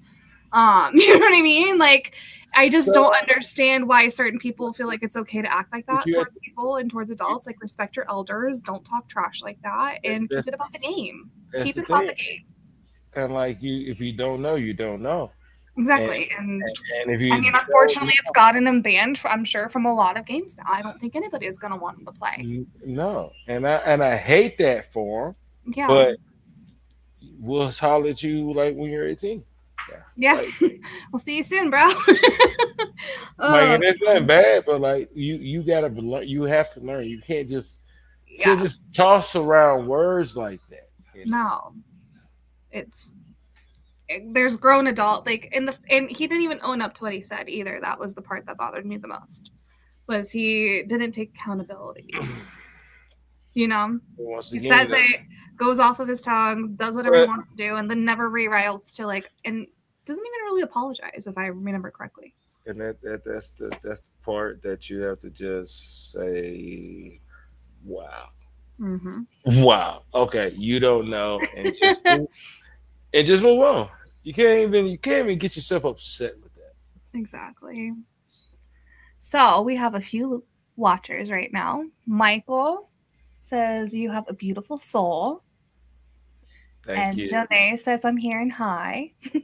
S1: You know what I mean? Like, I just don't
S2: so
S1: understand why certain people feel like it's okay to act like
S2: but
S1: that
S2: you have
S1: towards people and towards adults. Like, respect your elders, don't talk trash like that, and keep
S2: that's
S1: it about the game.
S2: that's
S1: Keep
S2: the
S1: it about
S2: thing.
S1: the game.
S2: And like you if you don't know, you don't know. And
S1: Exactly. And
S2: and if
S1: I
S2: you
S1: mean,
S2: don't
S1: unfortunately, it's gotten him banned, I'm sure, from a lot of games now. I don't think anybody is going to want him to play.
S2: no. And I hate that for him,
S1: Yeah.
S2: but we'll holler at you like when you're 18. Yeah.
S1: Yeah.
S2: Like
S1: We'll see you soon, bro.
S2: like
S1: Oh,
S2: and it's not bad, but like you gotta learn. You have to learn. You can't
S1: yeah.
S2: just toss around words like that.
S1: No. It's there's grown adult like and he didn't even own up to what he said either. That was the part that bothered me the most. Was he didn't take accountability. You know,
S2: Once
S1: he
S2: again,
S1: says it, goes off of his tongue, does whatever he
S2: but
S1: wants to do, and then never rewrites to like and doesn't even really apologize if I remember correctly.
S2: and that's the part that you have to just say, wow,
S1: Mm-hmm.
S2: wow, okay, you don't know, and just move on. You can't even get yourself upset with that.
S1: Exactly. So we have a few watchers right now. Michael says you have a beautiful soul.
S2: Thank
S1: And
S2: you.
S1: Janae says I'm hearing hi. We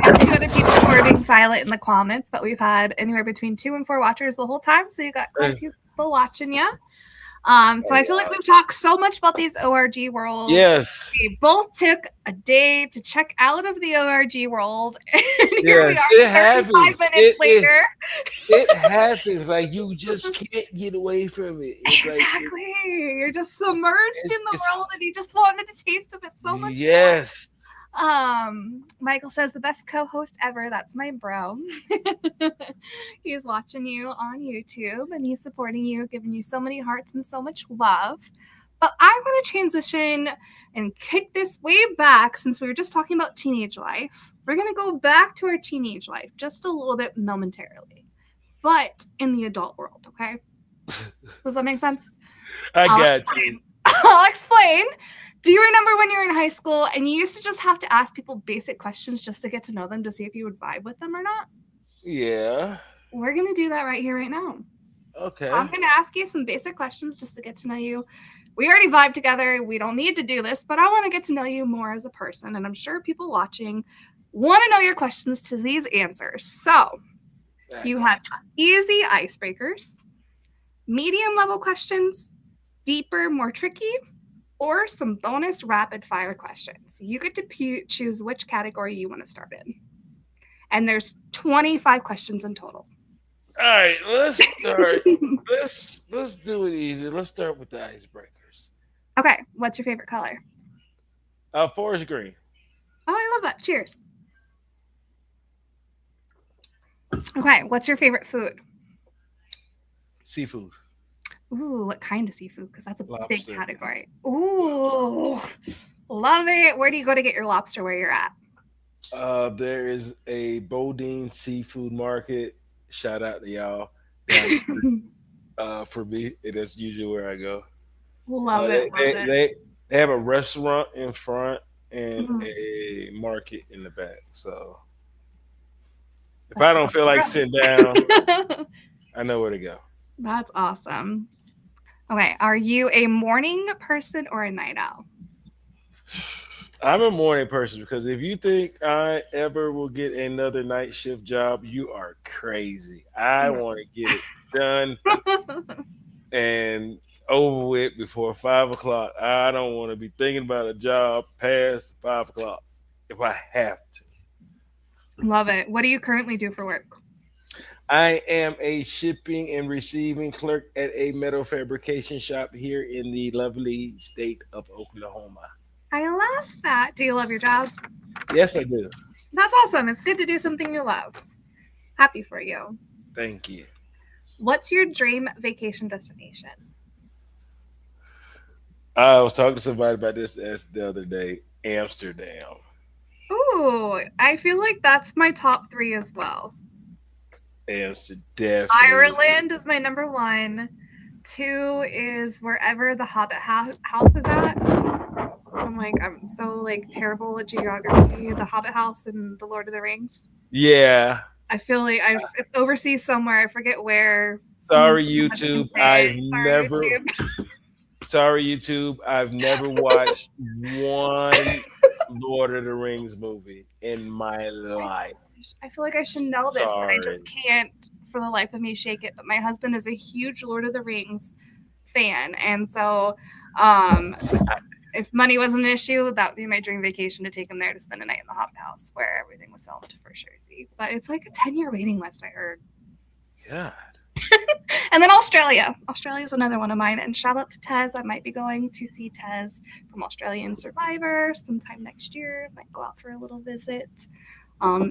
S1: have two other people who are being silent in the comments, but we've had anywhere between 2 and 4 watchers the whole time, so you got quite a few people watching you. So I feel like we've talked so much about these ORG worlds.
S2: Yes,
S1: We both took a day to check out of the ORG world, and here we
S2: yes,
S1: are
S2: it
S1: 35
S2: happens.
S1: minutes later.
S2: It happens. Like you just can't get away from it. It's like
S1: Exactly. You're just submerged in the
S2: it's
S1: world, and you just wanted a taste of it so much more.
S2: yes.
S1: Michael says the best co-host ever. That's my bro. He's watching you on YouTube and he's supporting you, giving you so many hearts and so much love. But I want to transition and kick this way back since we were just talking about teenage life. We're going to go back to our teenage life just a little bit momentarily, but in the adult world, okay? Does that make sense?
S2: I
S1: I'll
S2: got
S1: explain.
S2: you.
S1: I'll explain. Do you remember when you were in high school and you used to just have to ask people basic questions just to get to know them to see if you would vibe with them or not?
S2: Yeah.
S1: We're going to do that right here, right now. I'm
S2: Okay.
S1: going to ask you some basic questions just to get to know you. We already vibe together. We don't need to do this, but I want to get to know you more as a person. And I'm sure people watching want to know your questions to these answers. So
S2: I
S1: you
S2: got
S1: have easy icebreakers, medium level questions, deeper, more tricky, or some bonus rapid fire questions. You get to choose which category you want to start in. And there's 25 questions in total.
S2: All right, let's start. Let's do it easy. Let's start with the icebreakers.
S1: Okay, what's your favorite color?
S2: Forest green,
S1: Oh, I love that. Cheers. Okay, what's your favorite food?
S2: seafood,
S1: Ooh, what kind of seafood? Because that's a big
S2: lobster.
S1: category. Ooh, love it. Where do you go to get your lobster where you're at?
S2: There is a Bodine seafood market. Shout out to y'all down the street. For me, and that's usually where I go.
S1: Love it.
S2: They,
S1: Love
S2: they
S1: it.
S2: they They have a restaurant in front and
S1: Mm,
S2: a market in the back. So if I
S1: that's
S2: don't
S1: where
S2: feel like sitting down,
S1: to go.
S2: I know where to go.
S1: That's awesome. Okay, are you a morning person or a night owl?
S2: I'm a morning person because if you think I ever will get another night shift job, you are crazy. I
S1: Yeah.
S2: want to get it done and over with before 5 o'clock. I don't want to be thinking about a job past 5 o'clock if I have to.
S1: Love it. What do you currently do for work?
S2: I am a shipping and receiving clerk at a metal fabrication shop here in the lovely state of Oklahoma.
S1: I love that. Do you love your job?
S2: Yes, I do.
S1: That's awesome. It's good to do something you love. Happy for you.
S2: Thank you.
S1: What's your dream vacation destination?
S2: I was talking to somebody about this the other day. Amsterdam.
S1: Ooh, I feel like that's my top three as well.
S2: Amsterdam, definitely.
S1: Ireland is my number one. Two is wherever the Hobbit house is at. I'm so like terrible at geography. The Hobbit house in the Lord of the Rings.
S2: Yeah.
S1: I feel like I it's overseas somewhere. I forget where. Someone
S2: Sorry,
S1: can
S2: YouTube.
S1: say it. Sorry, YouTube.
S2: Sorry, YouTube. I've never watched one Lord of the Rings movie in my life.
S1: I feel like I should know this, but I just
S2: Sorry.
S1: can't for the life of me shake it. But my husband is a huge Lord of the Rings fan, and so um, if money wasn't an issue, that would be my dream vacation to take him there to spend a night in the Hobbit house where everything was filmed for Jersey. But it's like a 10-year waiting list, I heard.
S2: God.
S1: And then Australia. Australia is another one of mine. And shout out to Tez. I might be going to see Tez from Australian Survivor sometime next year. Might go out for a little visit.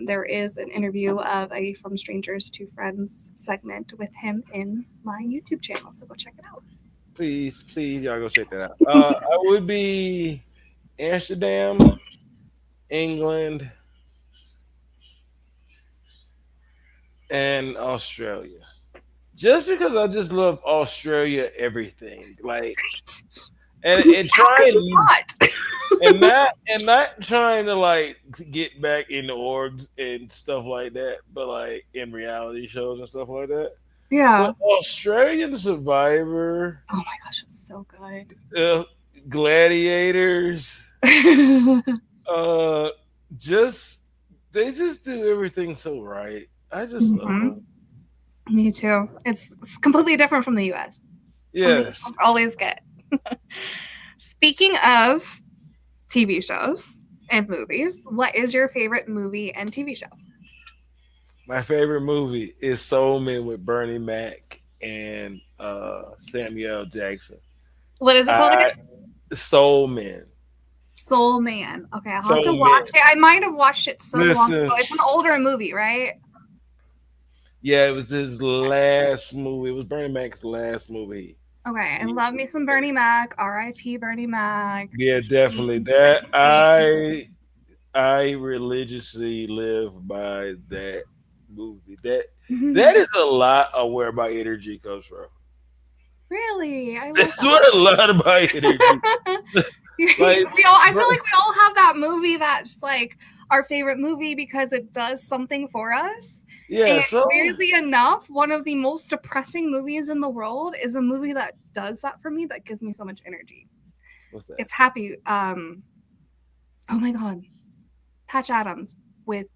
S1: There is an interview of a From Strangers to Friends segment with him in my YouTube channel. So go check it out.
S2: Please, please, y'all go check that out. I would be Amsterdam, England, and Australia. Just because I just love Australia everything. Like and
S1: How could you
S2: trying
S1: not?
S2: and not trying to like get back into orgs and stuff like that, but like in reality shows and stuff like that.
S1: Yeah.
S2: But Australian Survivor,
S1: Oh my gosh, it's so good.
S2: uh, Gladiators, uh, just they just do everything so right. I just love
S1: Mhm.
S2: them.
S1: Me too. It's completely different from the US. Something
S2: Yes,
S1: you always get. Speaking of TV shows and movies, what is your favorite movie and TV show?
S2: my favorite movie is Soul Men with Bernie Mac and Samuel Jackson.
S1: What is it called
S2: I
S1: again?
S2: Soul Men.
S1: Soul Man. Okay, I'll have to
S2: Soul
S1: watch
S2: Men.
S1: it. I might have watched it so long ago.
S2: Listen,
S1: It's an older movie, right?
S2: yeah, it was his last movie. It was Bernie Mac's last movie.
S1: Okay, and
S2: He-
S1: love me some Bernie Mac. R.I.P. Bernie Mac.
S2: Yeah, definitely.
S1: Rest
S2: That
S1: in peace.
S2: I religiously live by that movie. That is a lot of where my energy comes from.
S1: Really, I love
S2: That's what a lot of my energy.
S1: that.
S2: Like,
S1: I feel like we all have that movie that's like our favorite movie because it does something for us.
S2: yeah.
S1: And
S2: So
S1: weirdly enough, one of the most depressing movies in the world is a movie that does that for me that gives me so much energy.
S2: what's that?
S1: It's Happy. Oh my god, Patch Adams with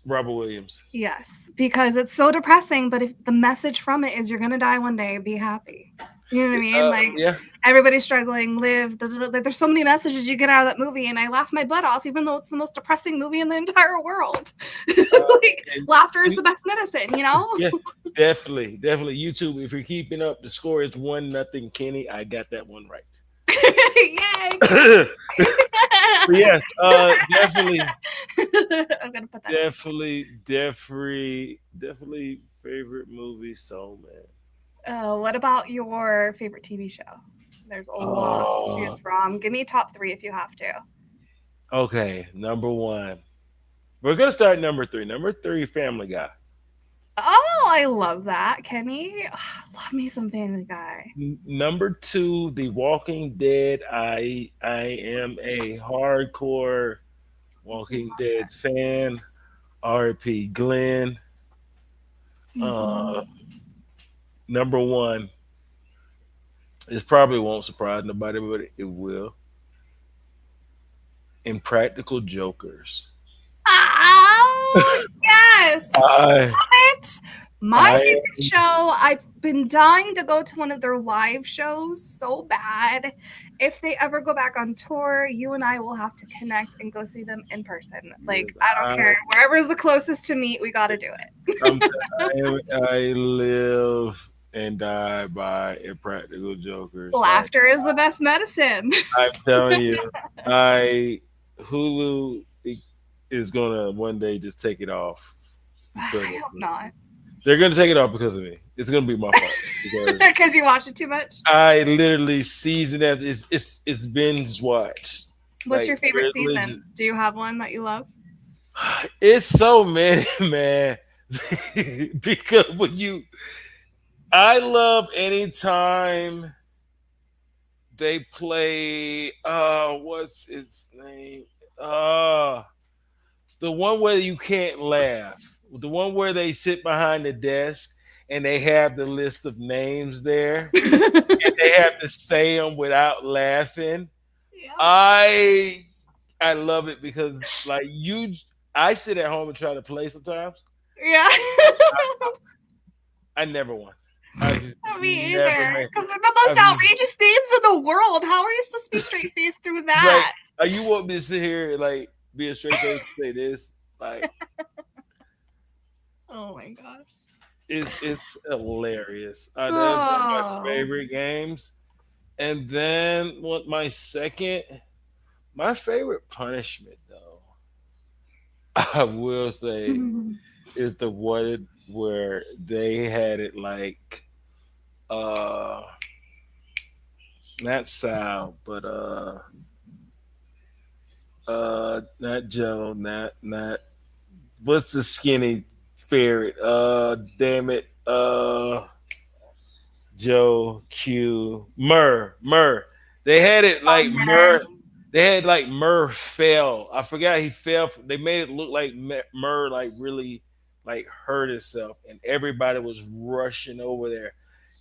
S2: Robert Williams.
S1: yes, because it's so depressing, but if the message from it is you're gonna die one day, be happy. You know what I mean? Like
S2: Yeah.
S1: everybody's struggling, live. There's so many messages you get out of that movie, and I laugh my butt off, even though it's the most depressing movie in the entire world. Like
S2: And
S1: laughter is
S2: we,
S1: the best medicine, you know?
S2: yeah, definitely, definitely. YouTube. If you're keeping up, the score is 1-0. Kenny, I got that one right.
S1: Yay!
S2: Yes, definitely,
S1: I'm gonna put that in.
S2: definitely favorite movie. So man.
S1: What about your favorite TV show? There's a lot to
S2: Oh,
S1: choose from. Give me top three if you have to.
S2: okay. Number one. We're gonna start number three. Number three, Family Guy.
S1: I love that, Kenny. Love me some Family Guy.
S2: Number two, The Walking Dead. I am a hardcore Walking Dead fan. R.P. Glenn. Uh,
S1: Mhm.
S2: number one, this probably won't surprise nobody, but it will. Impractical Jokers.
S1: Oh, yes.
S2: I
S1: It's my
S2: I
S1: favorite show. I've been dying to go to one of their live shows so bad. If they ever go back on tour, you and I will have to connect and go see them in person. Like, I don't
S2: I
S1: care. Wherever's the closest to meet, we got to do
S2: I'm,
S1: it.
S2: I live and die by Impractical Jokers. Like
S1: Laughter is the best medicine.
S2: I'm telling you, I Hulu is gonna one day just take it off because
S1: I hope not.
S2: they're gonna take it off because of me. It's gonna be my fault because
S1: Because you watch it too much.
S2: I literally season after it's binge watched.
S1: What's your
S2: Like
S1: favorite
S2: literally
S1: season? Do you have one that you love?
S2: it's so many, man. Because I love anytime they play what's its name? Uh the one where you can't laugh. The one where they sit behind the desk and they have the list of names there and they have to say them without laughing.
S1: Yep.
S2: I I love it because I sit at home and try to play sometimes.
S1: Yeah.
S2: I never won. I've
S1: Not me
S2: never
S1: either.
S2: made.
S1: Because they're the most
S2: I've
S1: outrageous names in the world. How are you supposed to be straight faced through
S2: like.
S1: that?
S2: You want me to sit here and like be a straight face and say this? Like
S1: Oh my gosh.
S2: it's hilarious. That's one of my
S1: Oh.
S2: favorite games. And then what? My favorite punishment though, I will say, is the one where they had it like uh not Sal, but not Joe, not what's the skinny ferret? Damn it. Joe Q Murr. They had it like
S1: Bummer.
S2: Murr. They had like Murr fell. I forgot he fell. They made it look like Murr like really like hurt himself, and everybody was rushing over there,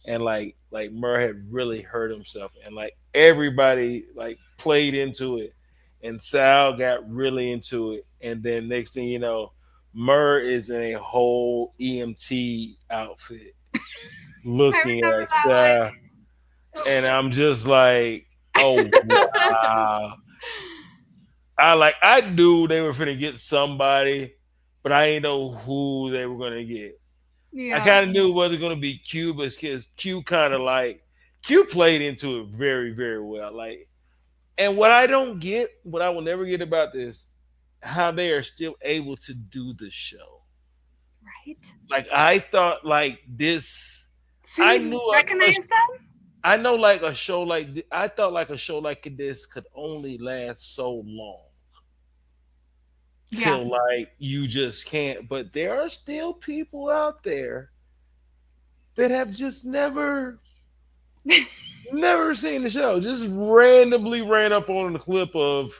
S2: and like Murr had really hurt himself, and like everybody like played into it, and Sal got really into it, and then next thing you know, Murr is in a whole EMT outfit
S1: I
S2: looking
S1: remember
S2: at
S1: that one.
S2: Sal, and I'm just like, oh wow. I knew they were gonna get somebody, but I didn't know who they were gonna get. I
S1: Yeah.
S2: kind of knew it wasn't gonna be Q, but because Q kind of like Q played into it very, very well. Like, and what I don't get, what I will never get about this, how they are still able to do the show.
S1: Right?
S2: Like I thought, like this,
S1: So
S2: I
S1: you
S2: knew
S1: recognize them?
S2: I know like a show like I thought like a show like this could only last so long
S1: Yeah.
S2: till like you just can't. But there are still people out there that have just never seen the show. Just randomly ran up on the clip of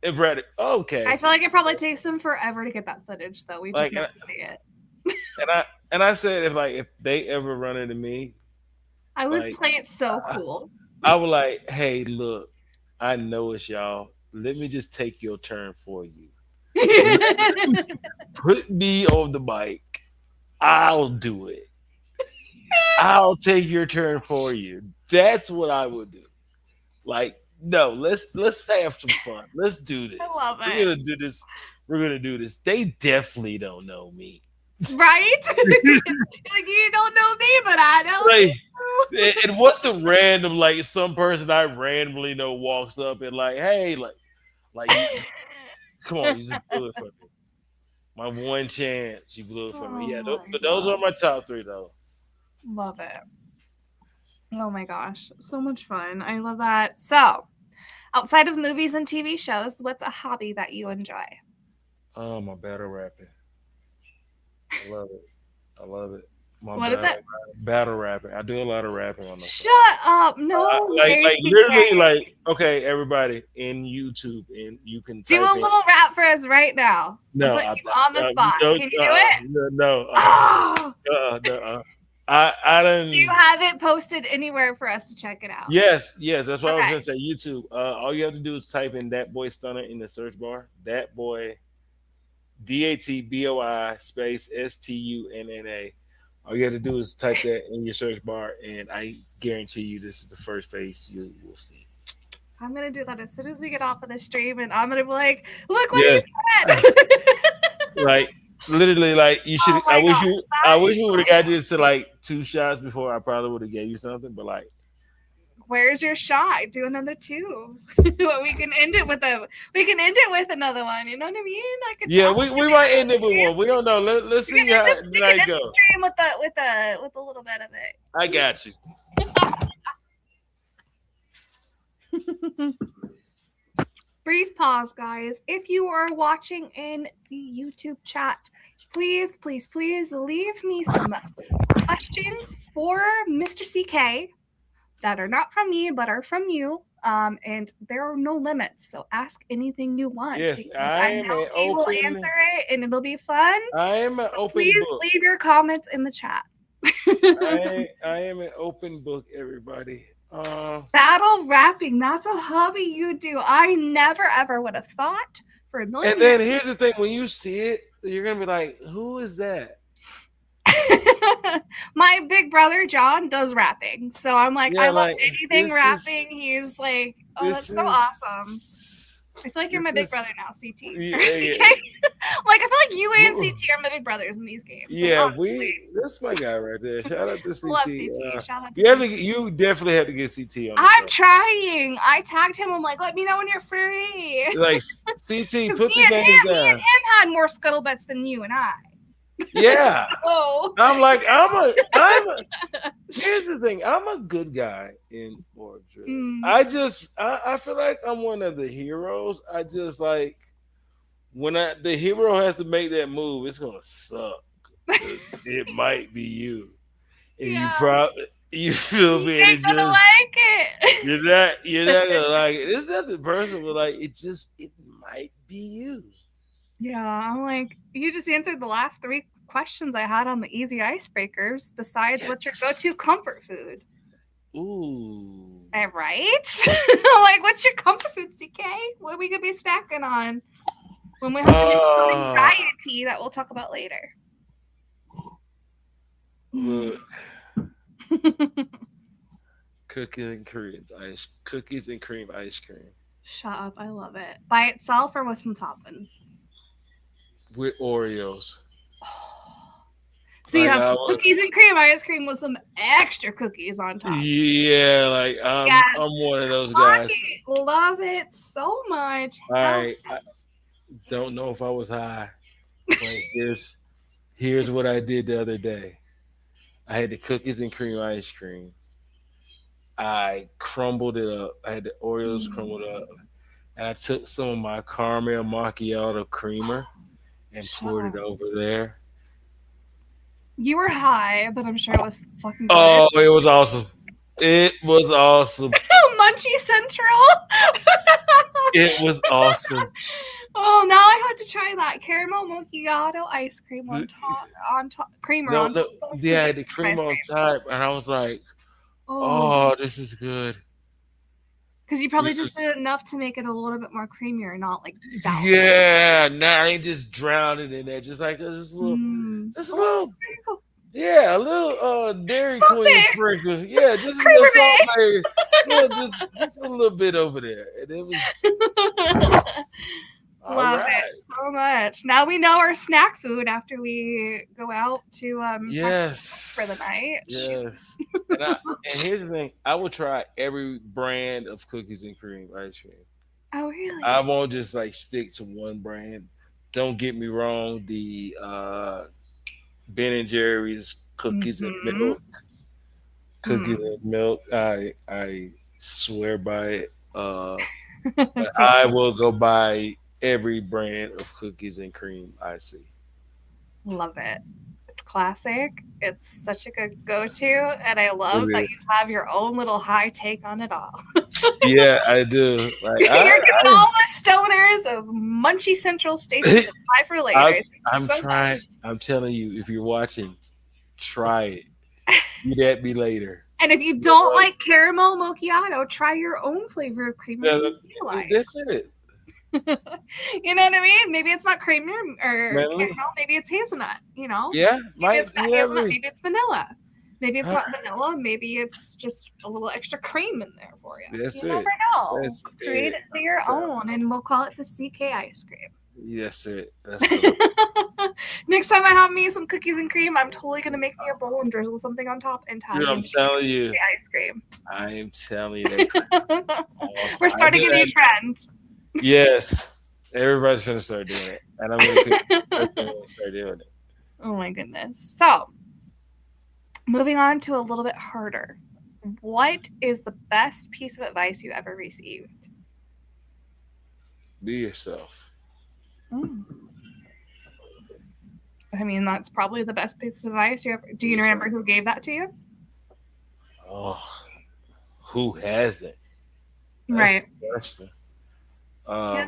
S2: and Brad.
S1: I
S2: Okay,
S1: feel like it probably takes them forever to get that footage, though. We just
S2: like
S1: never see it.
S2: and I said if they ever run into me,
S1: I would
S2: like
S1: play it so cool.
S2: I was like, hey, look, I know it's y'all. Let me just take your turn for you. Put me on the bike. I'll do it. I'll take your turn for you. That's what I would do. Like, no, let's have some fun. Let's do
S1: I
S2: this.
S1: love
S2: We're
S1: it.
S2: gonna do this. We're gonna do this. They definitely don't know me.
S1: Right? Like, you don't know me, but I know
S2: Like,
S1: you.
S2: and what's the random like some person I randomly know walks up and like, hey, like you come on, you just blew it for me. My one chance, you blew it for me.
S1: Oh
S2: Yeah,
S1: my
S2: but those are
S1: god.
S2: my top three though.
S1: Love it. Oh my gosh. So much fun. I love that. So, outside of movies and TV shows, what's a hobby that you enjoy?
S2: Oh, my battle rapping. I love it. I love it. My
S1: What is it?
S2: battle rapping. I do a lot of rapping on the side.
S1: Shut up. No way,
S2: Like
S1: TK.
S2: literally like okay, everybody in YouTube and you can
S1: Do
S2: type
S1: a
S2: in.
S1: little rap for us right now. I'm
S2: No,
S1: putting you on the
S2: you
S1: spot.
S2: don't.
S1: Can you do it?
S2: No, no,
S1: Oh,
S2: no. I
S1: you
S2: didn't.
S1: have it posted anywhere for us to check it out.
S2: Yes, yes. That's what I was
S1: Okay.
S2: gonna say. YouTube. All you have to do is type in "that boy stunner" in the search bar. That boy, DATBOI space STUNNA. All you have to do is type that in your search bar, and I guarantee you, this is the first face you will see.
S1: I'm gonna do that as soon as we get off of the stream, and I'm gonna be like, "Look what he
S2: Yes,
S1: said."
S2: like literally, like you should.
S1: Oh my gosh,
S2: I
S1: that
S2: wish
S1: is
S2: we would have got this to like two shots before I probably would have gave you something. But like,
S1: where's your shot? Do another two. We can end it with a. We can end it with another one. You know what I mean? I could
S2: yeah,
S1: talk.
S2: we might end it with one. We don't know. Let's
S1: We can
S2: see
S1: end
S2: how
S1: the, we can
S2: night
S1: end the
S2: go.
S1: stream with a little bit of
S2: I got you.
S1: it. Brief pause, guys. If you are watching in the YouTube chat, please, please, please leave me some questions for Mr. CK that are not from me but are from you. And there are no limits, so ask anything you want
S2: Yes,
S1: because
S2: I
S1: I
S2: am
S1: know
S2: an
S1: he will
S2: open.
S1: answer it and it'll be fun.
S2: I am an
S1: So
S2: open
S1: please
S2: book.
S1: leave your comments in the chat.
S2: I am an open book, everybody.
S1: Battle rapping, that's a hobby you do. I never ever would have thought for a million
S2: And
S1: years.
S2: then here's the thing: when you see it, you're gonna be like, "Who is that?"
S1: My big brother John does rapping, so I'm like,
S2: Yeah,
S1: I love
S2: like
S1: anything rapping. He's like, oh,
S2: this
S1: that's so awesome.
S2: is
S1: I feel like you're
S2: this
S1: my big
S2: is
S1: brother now, CT or
S2: yeah,
S1: CK.
S2: yeah.
S1: Like I feel like you and CT are my big brothers in these games. Like
S2: Yeah,
S1: honestly,
S2: that's my guy right there. Shout out to
S1: I love
S2: CT.
S1: CT. Shout out to
S2: You have
S1: CT.
S2: you definitely have to get CT on the
S1: I'm
S2: show.
S1: trying. I tagged him. I'm like, let me know when you're free.
S2: Like CT,
S1: Because
S2: put the games
S1: me and
S2: down.
S1: him had more scuttlebutts than you and I.
S2: Yeah,
S1: Oh,
S2: I'm like Here's the thing. I'm a good guy in org drill. I feel like I'm one of the heroes. I just like when the hero has to make that move, it's gonna suck. It might be you, and
S1: yeah.
S2: you feel
S1: You
S2: me, and it
S1: ain't gonna
S2: just
S1: like it.
S2: you're not gonna like it. It's nothing personal, but like it might be you.
S1: Yeah, I'm like, you just answered the last 3 questions I had on the easy icebreakers. Besides, what's your
S2: Yes.
S1: go-to comfort food?
S2: Ooh.
S1: Right? Like, what's your comfort food, CK? What are we gonna be snacking on when we have an anxiety that we'll talk about later?
S2: Look, cookies and cream ice cream
S1: Shut up! I love it. By itself or with some toppings?
S2: with Oreos.
S1: So you
S2: Like
S1: have some cookies and cream ice cream with some extra cookies on top.
S2: yeah, like
S1: Yes.
S2: I'm one of those guys.
S1: Love it so much.
S2: I don't know if I was high, but here's what I did the other day. I had the cookies and cream ice cream. I crumbled it up. I had the Oreos crumbled up, and I took some of my caramel macchiato creamer and poured it over there.
S1: You were high, but I'm sure it was fucking good.
S2: Oh, it was awesome. It was awesome.
S1: Munchy Central.
S2: It was awesome.
S1: Oh, now I have to try that caramel macchiato ice cream on top, creamer on top.
S2: Yeah, the cream on top, and I was like, "Oh, this is good."
S1: Because you probably just did enough to make it a little bit more creamier, not like that.
S2: Yeah, now I ain't just drowned it in there, just like just a little, yeah, a little Dairy Queen sprinkle, yeah, just a little salt, yeah, just a little bit over there, and it was.
S1: Love it so much. Now we know our snack food after we go out to for the night.
S2: Yes. And here's the thing: I will try every brand of cookies and cream ice cream.
S1: Oh, really?
S2: I won't just like stick to one brand. Don't get me wrong. The Ben and Jerry's cookies and milk, I swear by it. But I will go buy every brand of cookies and cream I see.
S1: Love it. classic. It's such a good go-to, and I
S2: It
S1: love that you
S2: is.
S1: have your own little high take on it all.
S2: Yeah, I do. Like
S1: You're giving all the stoners of Munchie Central Station
S2: I,
S1: to buy for later.
S2: I'm,
S1: Thank you
S2: I'm
S1: so
S2: trying.
S1: much.
S2: I'm telling you, if you're watching, try it. Eat at me later.
S1: And if you
S2: You know
S1: don't
S2: what?
S1: like caramel macchiato, try your own flavor of creamer
S2: Yeah,
S1: if you realize.
S2: that's it,
S1: You know what I mean? Maybe it's not creamer or
S2: man.
S1: caramel. Maybe it's hazelnut. You know,
S2: Yeah,
S1: maybe
S2: might
S1: it's not
S2: be
S1: hazelnut.
S2: every.
S1: Maybe it's vanilla. Maybe it's
S2: Huh?
S1: not vanilla. Maybe it's just a little extra cream in there for you.
S2: That's
S1: You never
S2: it.
S1: know.
S2: That's
S1: Create
S2: it.
S1: it to your
S2: So,
S1: own, and we'll call it the CK ice cream.
S2: that's it. That's it.
S1: Next time I have me some cookies and cream, I'm totally gonna make me a bowl and drizzle something on top and tag
S2: Dude,
S1: it
S2: I'm
S1: in
S2: telling you.
S1: ice cream.
S2: I am telling you that.
S1: We're
S2: I
S1: starting
S2: did
S1: a new
S2: that.
S1: trend.
S2: Yes, everybody's gonna start doing it, and I'm gonna pick. Start doing it.
S1: Oh my goodness. So, moving on to a little bit harder. What is the best piece of advice you ever received?
S2: Be yourself.
S1: Mm. I mean, that's probably the best piece of advice you ever. Do
S2: Be
S1: you
S2: yourself.
S1: remember who gave that to you?
S2: Oh, who hasn't? That's
S1: Right.
S2: the question.
S1: Yeah.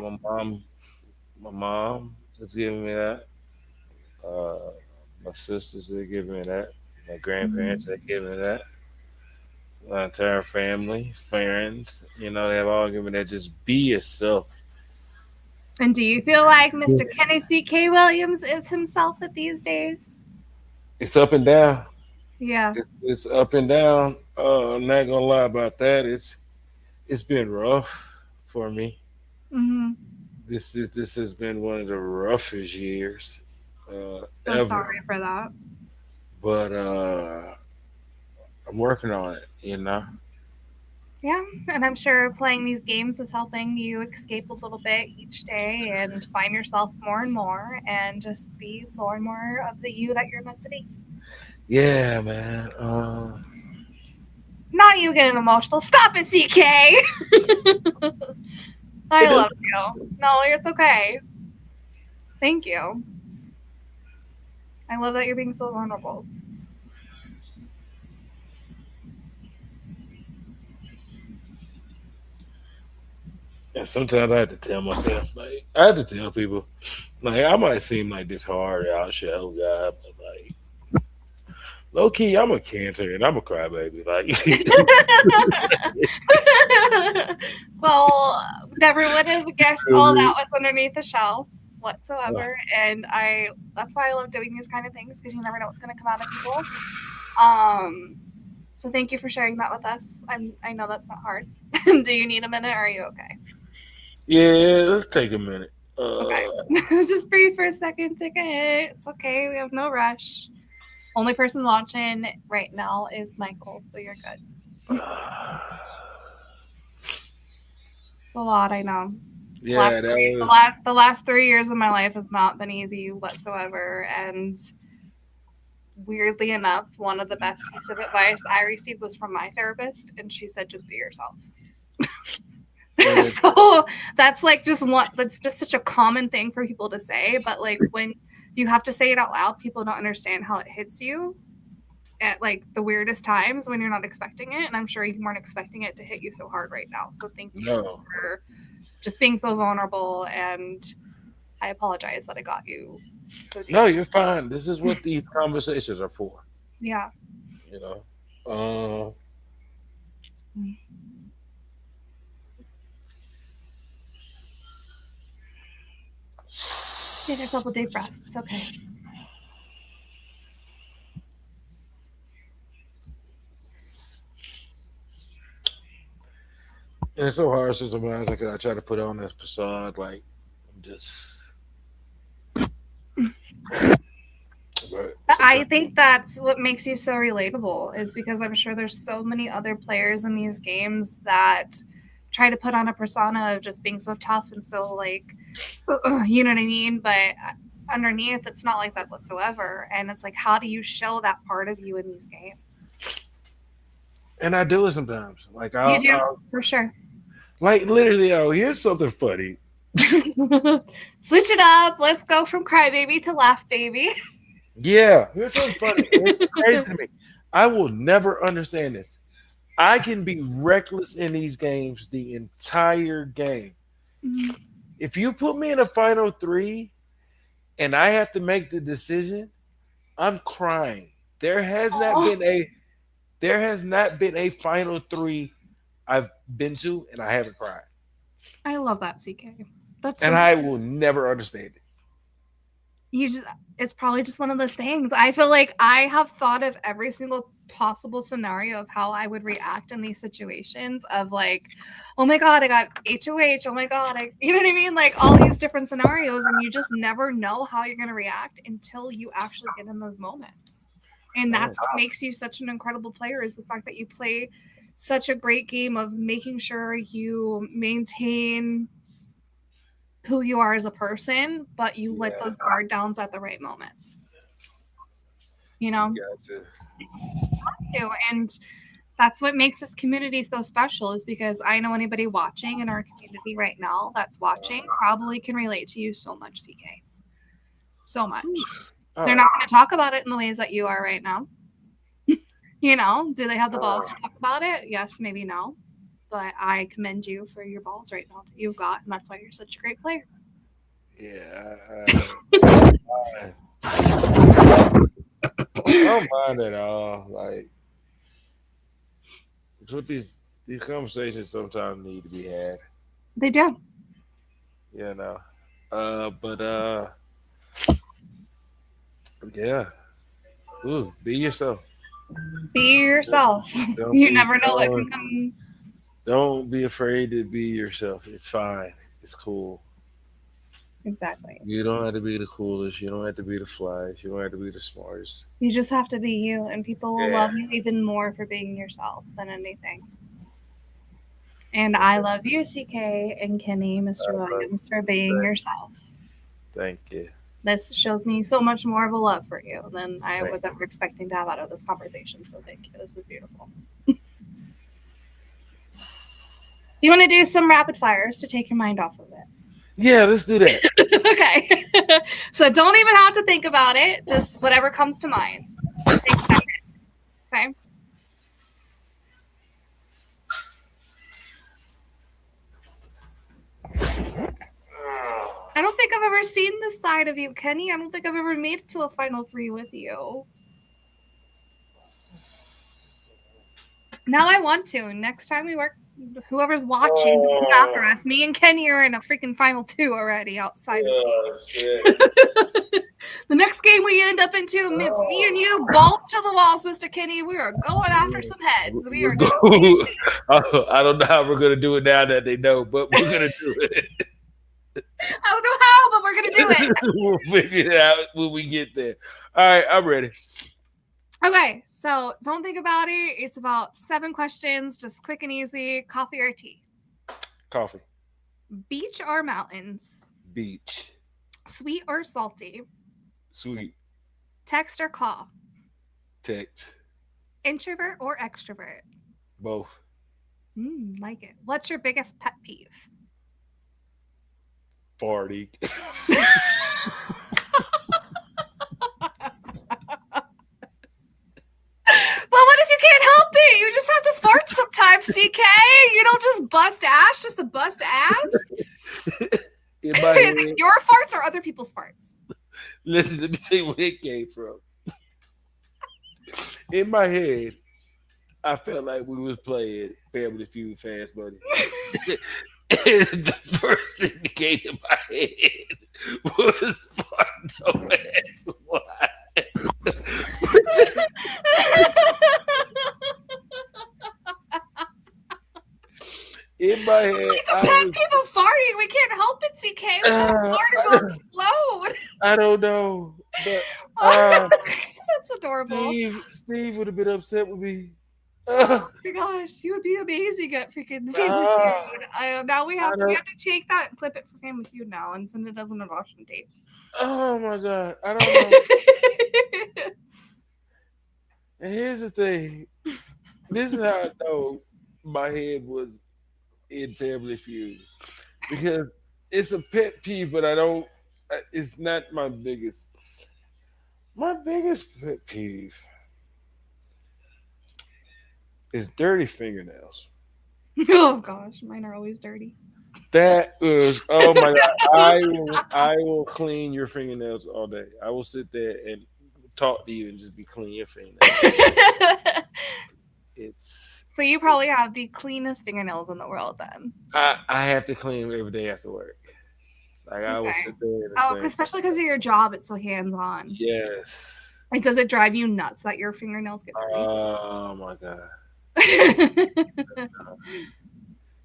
S2: My mom has given me that. Uh, my sisters have given me that. My grandparents
S1: Mhm.
S2: have given me that. My entire family, friends, they've all given me that. Just be yourself.
S1: And do you feel like Mr. Kenny C.K. Williams is himself at these days?
S2: It's up and down.
S1: Yeah.
S2: It's up and down. I'm not gonna lie about that. It's been rough for me.
S1: Hmm.
S2: This has been one of the roughest years
S1: So
S2: ever.
S1: sorry for that.
S2: But I'm working on it.
S1: Yeah, and I'm sure playing these games is helping you escape a little bit each day and find yourself more and more and just be more and more of the you that you're meant to be.
S2: Yeah, man.
S1: Not you getting emotional. Stop it, CK! I
S2: it,
S1: love you. No, it's okay. Thank you. I love that you're being so vulnerable.
S2: and sometimes I have to tell myself, like, I have to tell people, like, I might seem like this hard out shell guy, but like, low key, I'm a cancer and I'm a crybaby. Like,
S1: Well, never would have guessed all that was underneath the shell whatsoever. And that's why I love doing these kind of things because you never know what's going to come out of people. So thank you for sharing that with us. I know that's not hard. Do you need a minute or are you okay?
S2: yeah, let's take a minute.
S1: Okay. Just breathe for a second, take a hit. It's okay. We have no rush. Only person watching right now is Michael, so you're good. It's a lot, I know.
S2: Yeah, that was.
S1: The last 3 years of my life has not been easy whatsoever, and weirdly enough, one of the best pieces of advice I received was from my therapist, and she said, "Just be yourself." So that's like just one. That's just such a common thing for people to say, but like when you have to say it out loud, people don't understand how it hits you at like the weirdest times when you're not expecting it. And I'm sure you weren't expecting it to hit you so hard right now. So thank you
S2: No,
S1: for just being so vulnerable, and I apologize that I got you so deep.
S2: no, you're fine. This is what these conversations are for.
S1: Yeah.
S2: You know. Uh,
S1: Take a couple deep breaths. It's okay.
S2: and it's so hard sometimes. Like I try to put on this facade, like I'm just. But
S1: I
S2: sometimes,
S1: think that's what makes you so relatable is because I'm sure there's so many other players in these games that try to put on a persona of just being so tough and so like you know what I mean, but underneath it's not like that whatsoever, and it's like how do you show that part of you in these games?
S2: and I do it sometimes. Like
S1: You do,
S2: I'll
S1: for sure.
S2: like literally. Oh, here's something funny.
S1: Switch it up. Let's go from crybaby to laugh baby.
S2: Yeah, here's what's funny. It's crazy to me. I will never understand this. I can be reckless in these games the entire game.
S1: Mhm.
S2: If you put me in a final three and I have to make the decision, I'm crying. There has not
S1: Oh,
S2: been a there has not been a final three I've been to and I haven't cried.
S1: I love that, CK. That's
S2: And
S1: so
S2: I will never understand it.
S1: you just it's probably just one of those things. I feel like I have thought of every single possible scenario of how I would react in these situations of like, oh my god, I got HOH, oh my god, you know what I mean? Like all these different scenarios and you just never know how you're going to react until you actually get in those moments. And
S2: Oh,
S1: that's what makes you such an incredible player is the fact that you play such a great game of making sure you maintain who you are as a person, but you let
S2: yeah,
S1: those guard downs at the right moments, you
S2: you
S1: know?
S2: got to.
S1: Too. And that's what makes this community so special is because I know anybody watching in our community right now that's watching probably can relate to you so much, CK. So much.
S2: All
S1: They're
S2: right.
S1: not going to talk about it in the ways that you are right now. You know, do they have the balls to talk about it? Yes, maybe no. But I commend you for your balls right now that you've got, and that's why you're such a great player.
S2: Yeah, I don't mind. I don't mind at all. Like, what these conversations sometimes need to be had.
S1: They do.
S2: You know. But yeah. Ooh, be yourself.
S1: Be yourself.
S2: Don't
S1: You
S2: be
S1: never know what can
S2: don't
S1: come.
S2: don't be afraid to be yourself. It's fine. It's cool.
S1: Exactly.
S2: You don't have to be the coolest. You don't have to be the flyest. You don't have to be the smartest.
S1: You just have to be you, and people will
S2: Yeah.
S1: love you even more for being yourself than anything. And I love you, CK and Kenny, Mr. Williams, for being
S2: Thank,
S1: yourself.
S2: thank you.
S1: This shows me so much more of a love for you than I
S2: Thank
S1: was ever expecting to have out of this conversation. So thank you. This was beautiful. You want to do some rapid fires to take your mind off of
S2: Yeah, let's do that.
S1: it? Okay. So don't even have to think about it. Just whatever comes to mind. Take a second. Okay. I don't think I've ever seen this side of you, Kenny. I don't think I've ever made it to a final three with you. Now I want to. Next time we work, whoever's watching after
S2: Oh,
S1: us, me and Kenny are in a freaking final two already outside of me.
S2: oh shit.
S1: The next game we end up into, it's me and you, balls to the walls, Mr. Kenny. We are going after some heads. We are
S2: We're
S1: going to.
S2: go- I don't know how we're gonna do it now that they know, but we're gonna do it.
S1: I don't know how, but we're going to do it.
S2: We'll figure it out when we get there. All right, I'm ready.
S1: Okay, so don't think about it. It's about 7 questions, just quick and easy. Coffee or tea?
S2: Coffee,
S1: Beach or mountains?
S2: beach,
S1: Sweet or salty?
S2: sweet,
S1: Text or call?
S2: text,
S1: Introvert or extrovert?
S2: both,
S1: Like it. What's your biggest pet peeve?
S2: party.
S1: But what if you can't help it? You just have to fart sometimes, CK. You don't just bust ass just to bust ass.
S2: In my
S1: Is
S2: head,
S1: it your farts or other people's farts?
S2: listen, let me tell you where it came from. In my head, I felt like we was playing Family Feud Fast Money. And the first thing that came in my head was Pardo ass why. In my head, I
S1: Pet
S2: was,
S1: peeve of farting. We can't help it, CK. We just fart will explode.
S2: I don't know, but
S1: That's adorable.
S2: Steve would have been upset with me.
S1: Oh my gosh, you would be amazing at freaking Family
S2: Ah,
S1: Feud. Now we
S2: I
S1: have to
S2: don't.
S1: take that and clip it for Family Feud now and send it as an adoption tape.
S2: Oh my god, I don't know. And here's the thing. This is how I know my head was in Family Feud because it's a pet peeve, but I don't. It's not my biggest. My biggest pet peeve is dirty fingernails.
S1: Oh gosh, mine are always dirty.
S2: That is, oh my god! I will clean your fingernails all day. I will sit there and talk to you and just be cleaning your fingernails. It's
S1: So you probably have the cleanest fingernails in the world then.
S2: I have to clean them every day after work. Like I will
S1: Okay.
S2: sit there in the
S1: Oh,
S2: same.
S1: especially because of your job, it's so hands-on.
S2: Yes.
S1: Like, does it drive you nuts that your fingernails get dirty?
S2: Oh my god!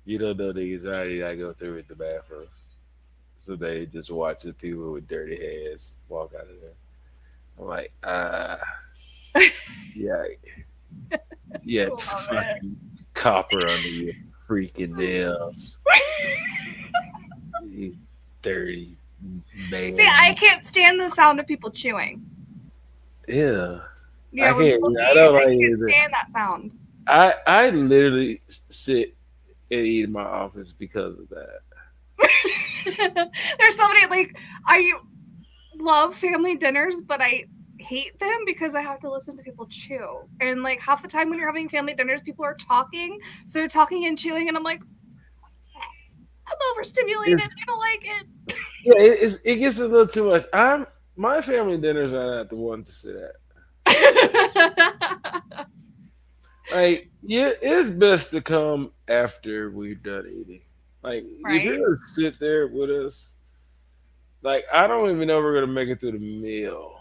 S2: You don't know the anxiety I go through at the bathroom. So they just watch the people with dirty hands walk out of there. I'm like, yeah, yeah,
S1: Love it.
S2: fucking copper under your freaking nails, you dirty
S1: See, I
S2: man.
S1: can't stand the sound of people chewing.
S2: Yeah,
S1: You
S2: I
S1: know, when
S2: can't.
S1: people
S2: I
S1: eat,
S2: don't
S1: I
S2: like
S1: can't
S2: it either.
S1: stand that sound.
S2: I literally sit and eat in my office because of that.
S1: There's so many like I love family dinners, but I hate them because I have to listen to people chew. And like half the time when you're having family dinners, people are talking, so they're talking and chewing, and I'm like, I'm overstimulated.
S2: It's,
S1: I don't like it.
S2: yeah, it gets a little too much. My family dinners are not the one to sit at. Like, yeah, it's best to come after we're done eating. Like, if you're
S1: Right?
S2: gonna sit there with us, like, I don't even know if we're gonna make it through the meal.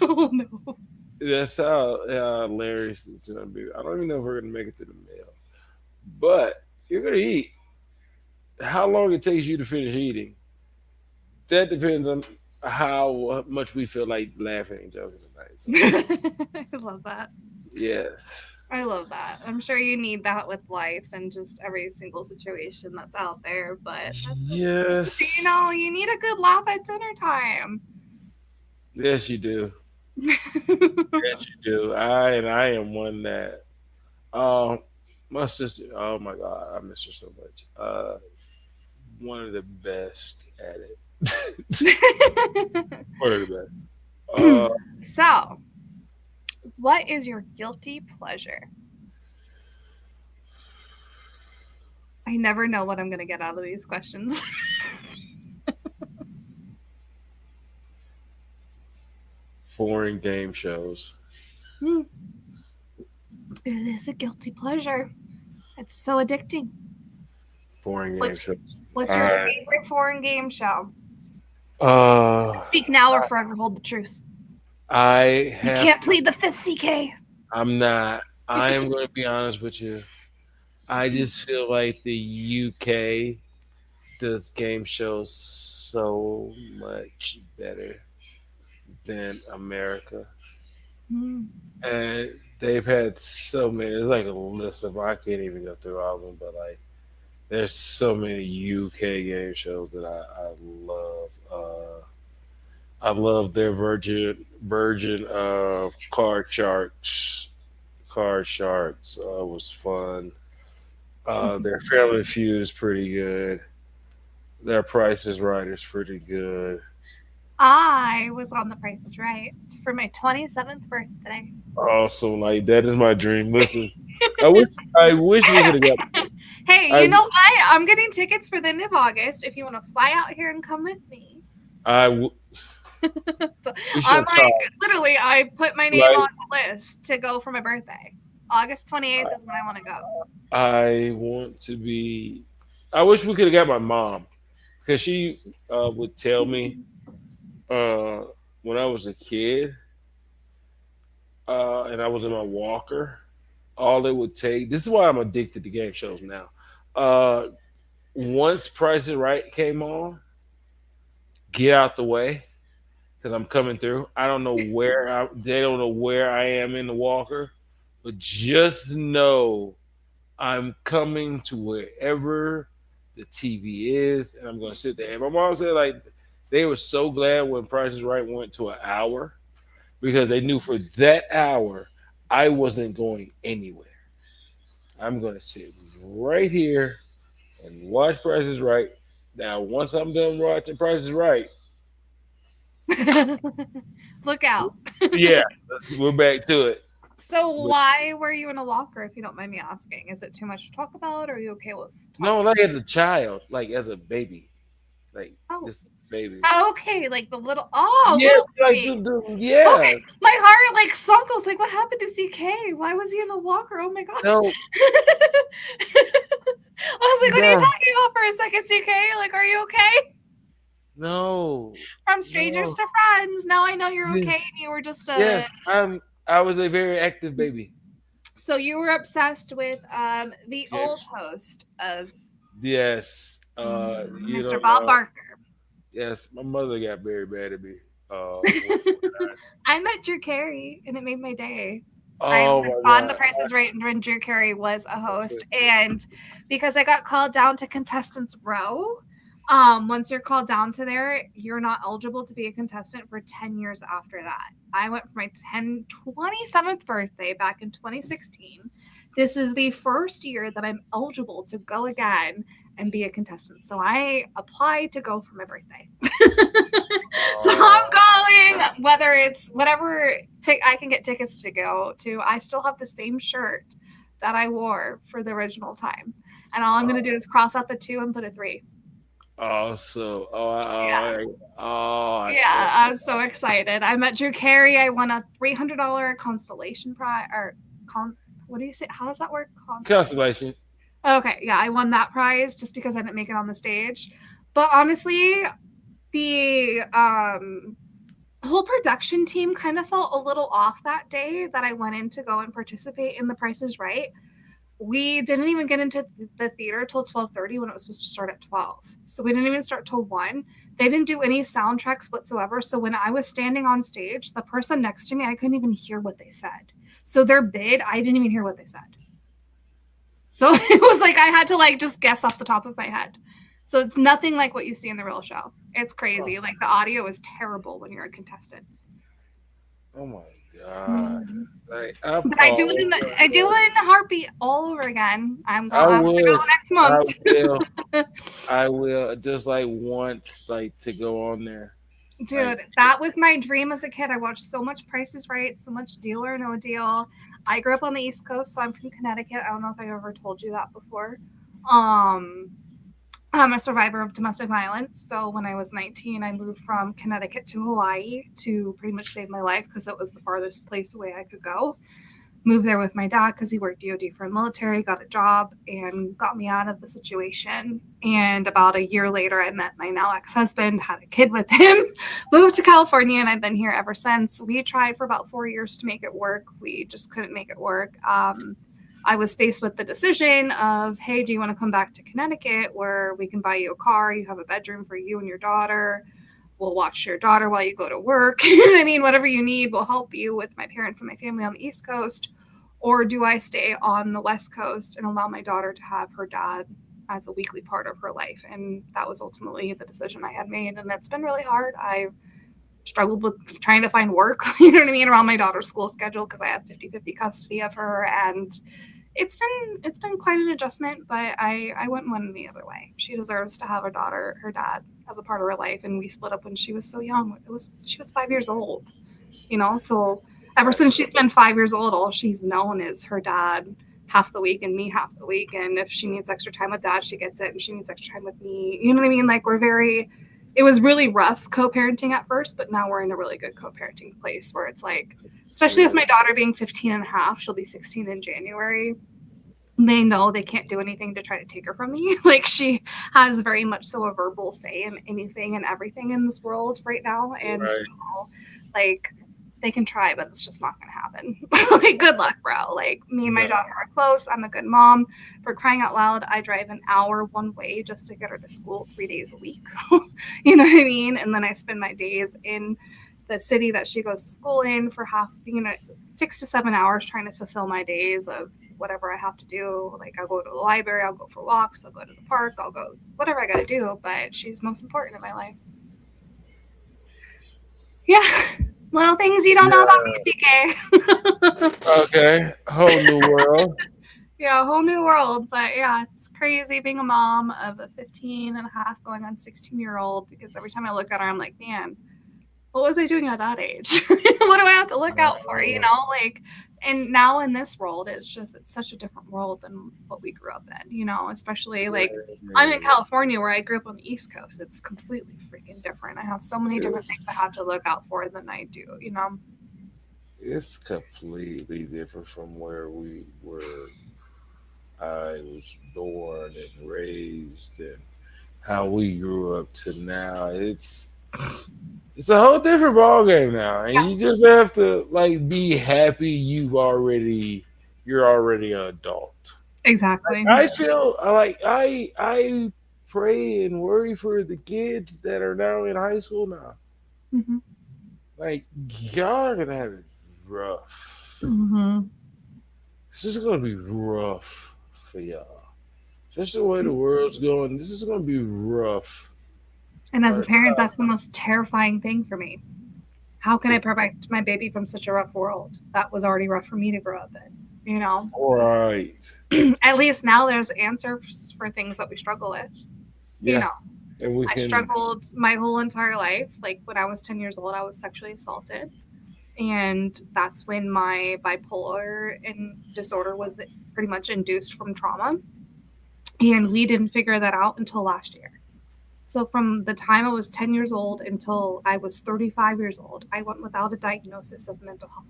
S1: Oh no.
S2: That's how hilarious it's gonna be. I don't even know if we're gonna make it through the meal. But you're gonna eat. How long it takes you to finish eating, that depends on how much we feel like laughing and joking tonight. So,
S1: I love that.
S2: yes,
S1: I love that. I'm sure you need that with life and just every single situation that's out there. But that's you
S2: yes,
S1: know, you need a good laugh at dinner time.
S2: yes, you do. Yes, you do. I am one that. Um, my sister. Oh my god, I miss her so much. One of the best at it. One of the best. Uh,
S1: So, what is your guilty pleasure? I never know what I'm going to get out of these questions.
S2: foreign game shows.
S1: Hmm, it is a guilty pleasure. It's so addicting.
S2: Foreign game
S1: What's
S2: shows.
S1: what's your
S2: I
S1: favorite foreign game show?
S2: uh,
S1: Speak now or forever hold the truth.
S2: I
S1: You
S2: have.
S1: can't plead the fifth CK.
S2: I'm not. I am going to be honest with you. I just feel like the UK does game shows so much better than America.
S1: Hmm.
S2: And they've had so many. There's like a list of, I can't even go through all of them, but like there's so many UK game shows that I love. I love their version of Card Sharks. Card Sharks was fun. Their Family Feud is pretty good. Their Price is Right is pretty good.
S1: I was on The Price is Right for my 27th birthday.
S2: Also, like that is my dream. Listen, I wish I wish we could have got.
S1: Hey,
S2: I
S1: you know what? I'm getting tickets for the end of August if you want to fly out here and come with me.
S2: I w-
S1: So
S2: we
S1: I'm
S2: should
S1: like,
S2: talk.
S1: literally, I put my name
S2: Like
S1: on the list to go for my birthday. August 28th is when I want to go.
S2: I want to be. I wish we could have got my mom because she would tell me uh, when I was a kid and I was in my walker. All it would take. This is why I'm addicted to game shows now. Uh, Once Price is Right came on, get out the way because I'm coming through. I don't know where they don't know where I am in the walker, but just know I'm coming to wherever the TV is, and I'm going to sit there. And my mom said like they were so glad when Price is Right went to an hour because they knew for that hour I wasn't going anywhere. I'm going to sit right here and watch Price is Right. Now, once I'm done watching Price is Right,
S1: Look out.
S2: Yeah, we're back to it.
S1: So
S2: But
S1: why were you in a walker, if you don't mind me asking? Is it too much to talk about, or are you okay with
S2: no,
S1: talking?
S2: like as a child, like as a baby, like
S1: Oh,
S2: just baby.
S1: okay, like the little oh,
S2: Yeah,
S1: little
S2: like
S1: baby.
S2: yeah.
S1: Okay, my heart like sunk. I was like, what happened to CK? Why was he in the walker? Oh my gosh.
S2: No,
S1: I was like, what are you
S2: no,
S1: talking about for a second, CK? Like, are you okay?
S2: no,
S1: From strangers
S2: no.
S1: to friends. Now I know you're
S2: Yeah,
S1: okay and you were just
S2: yes,
S1: a
S2: I was a very active baby.
S1: so you were obsessed with the old
S2: Yes,
S1: host of
S2: yes. You
S1: Mr.
S2: don't
S1: Bob
S2: know.
S1: Barker.
S2: Yes, my mother got very mad at me. When,
S1: I met Drew Carey and it made my day. I
S2: oh
S1: was
S2: my
S1: on The
S2: god.
S1: Price is Right when Drew Carey was a host,
S2: Listen,
S1: and because I got called down to contestants row, once you're called down to there, you're not eligible to be a contestant for 10 years after that. I went for my 27th birthday back in 2016. This is the first year that I'm eligible to go again and be a contestant. So I applied to go for my birthday. So I'm
S2: oh,
S1: going, whether it's whatever I can get tickets to go to. I still have the same shirt that I wore for the original time. And all I'm going to do is cross out the two and put a three.
S2: oh, so,
S1: Yeah.
S2: I
S1: Yeah,
S2: can't.
S1: I was so excited. I met Drew Carey. I won a $300 constellation prize or what do you say? How does that work?
S2: Constellation.
S1: Okay, yeah, I won that prize just because I didn't make it on the stage. But honestly, the whole production team kind of felt a little off that day that I went in to go and participate in The Price is Right. We didn't even get into the theater till 12:30 when it was supposed to start at 12. So we didn't even start till 1. They didn't do any sound checks whatsoever. So when I was standing on stage, the person next to me, I couldn't even hear what they said. So their bid, I didn't even hear what they said. So it was like I had to like just guess off the top of my head. So it's nothing like what you see in the real show. It's
S2: Oh,
S1: crazy. Like the audio is terrible when you're a contestant.
S2: oh my god.
S1: Mhm.
S2: Like I
S1: But I do it
S2: apologize.
S1: in I do it in a heartbeat all over again.
S2: I
S1: I'm gonna
S2: would.
S1: go next
S2: I
S1: month.
S2: will. I will just like want like to go on there. Like
S1: Dude, that was my dream as a kid. I watched so much Price is Right, so much Deal or No Deal. I grew up on the East Coast, so I'm from Connecticut. I don't know if I've ever told you that before. Um, I'm a survivor of domestic violence. So when I was 19, I moved from Connecticut to Hawaii to pretty much save my life because it was the farthest place away I could go. Moved there with my dad because he worked DOD for the military, got a job, and got me out of the situation. And about a year later, I met my now ex husband, had a kid with him, moved to California, and I've been here ever since. We tried for about 4 years to make it work. We just couldn't make it work. I was faced with the decision of, hey, do you want to come back to Connecticut where we can buy you a car? You have a bedroom for you and your daughter. We'll watch your daughter while you go to work. You know what I mean? Whatever you need, we'll help you with my parents and my family on the East Coast. Or do I stay on the West Coast and allow my daughter to have her dad as a weekly part of her life? And that was ultimately the decision I had made. And it's been really hard. I struggled with trying to find work, you know what I mean, around my daughter's school schedule because I have 50-50 custody of her. And it's been quite an adjustment, but I wouldn't want any other way. She deserves to have her dad as a part of her life, and we split up when she was so young. She was 5 years old, So ever since she's been 5 years old, all she's known is her dad half the week and me half the week. And if she needs extra time with dad, she gets it, and she needs extra time with me. You know what I mean? Like it was really rough co-parenting at first, but now we're in a really good co-parenting place where it's like, especially with
S2: yeah,
S1: my daughter being 15 and a half, she'll be 16 in January. They know they can't do anything to try to take her from me. Like she has very much so a verbal say in anything and everything in this world right now. And
S2: right,
S1: so, like, they can try, but it's just not going to happen. Like, good luck, bro. Like, me and my
S2: no,
S1: daughter are close. I'm a good mom. For crying out loud, I drive an hour one way just to get her to school 3 days a week. You know what I mean? And then I spend my days in the city that she goes to school in for 6 to 7 hours trying to fulfill my days of whatever I have to do. Like I'll go to the library, I'll go for walks, I'll go to the park, I'll go whatever I got to do. But she's most important in my life. Yeah, little things you don't know about
S2: yeah.
S1: me, CK.
S2: Okay, whole new world.
S1: Yeah, a whole new world. But yeah, it's crazy being a mom of a 15 and a half going on 16-year-old because every time I look at her, I'm like, man, what was I doing at that age? What do I have to look out for? You
S2: Uh,
S1: know, like, and now in this world, it's such a different world than what we grew up in, you know, especially like I'm in
S2: man,
S1: California where I grew up on the East Coast. It's completely freaking different. I have so many different things I
S2: it's,
S1: have to look out for than I do, you know?
S2: it's completely different from where we were. I was born and raised, and how we grew up to now. It's a whole different ball game now, and
S1: Yeah,
S2: you just have to like be happy you're already an adult.
S1: exactly.
S2: I feel like I pray and worry for the kids that are now in high school now.
S1: Hmm.
S2: Like y'all are gonna have it rough.
S1: Hmm.
S2: This is gonna be rough for y'all. Just the way the world's going, this is gonna be rough.
S1: And as a
S2: Uh,
S1: parent, that's the most terrifying thing for me. How can I protect my baby from such a rough world that was already rough for me to grow up in? You know,
S2: right.
S1: at least now there's answers for things that we struggle with. You
S2: Yeah.
S1: know,
S2: And we
S1: I
S2: can
S1: struggled my whole entire life. Like when I was 10 years old, I was sexually assaulted. And that's when my bipolar and disorder was pretty much induced from trauma. And we didn't figure that out until last year. So from the time I was 10 years old until I was 35 years old, I went without a diagnosis of mental health.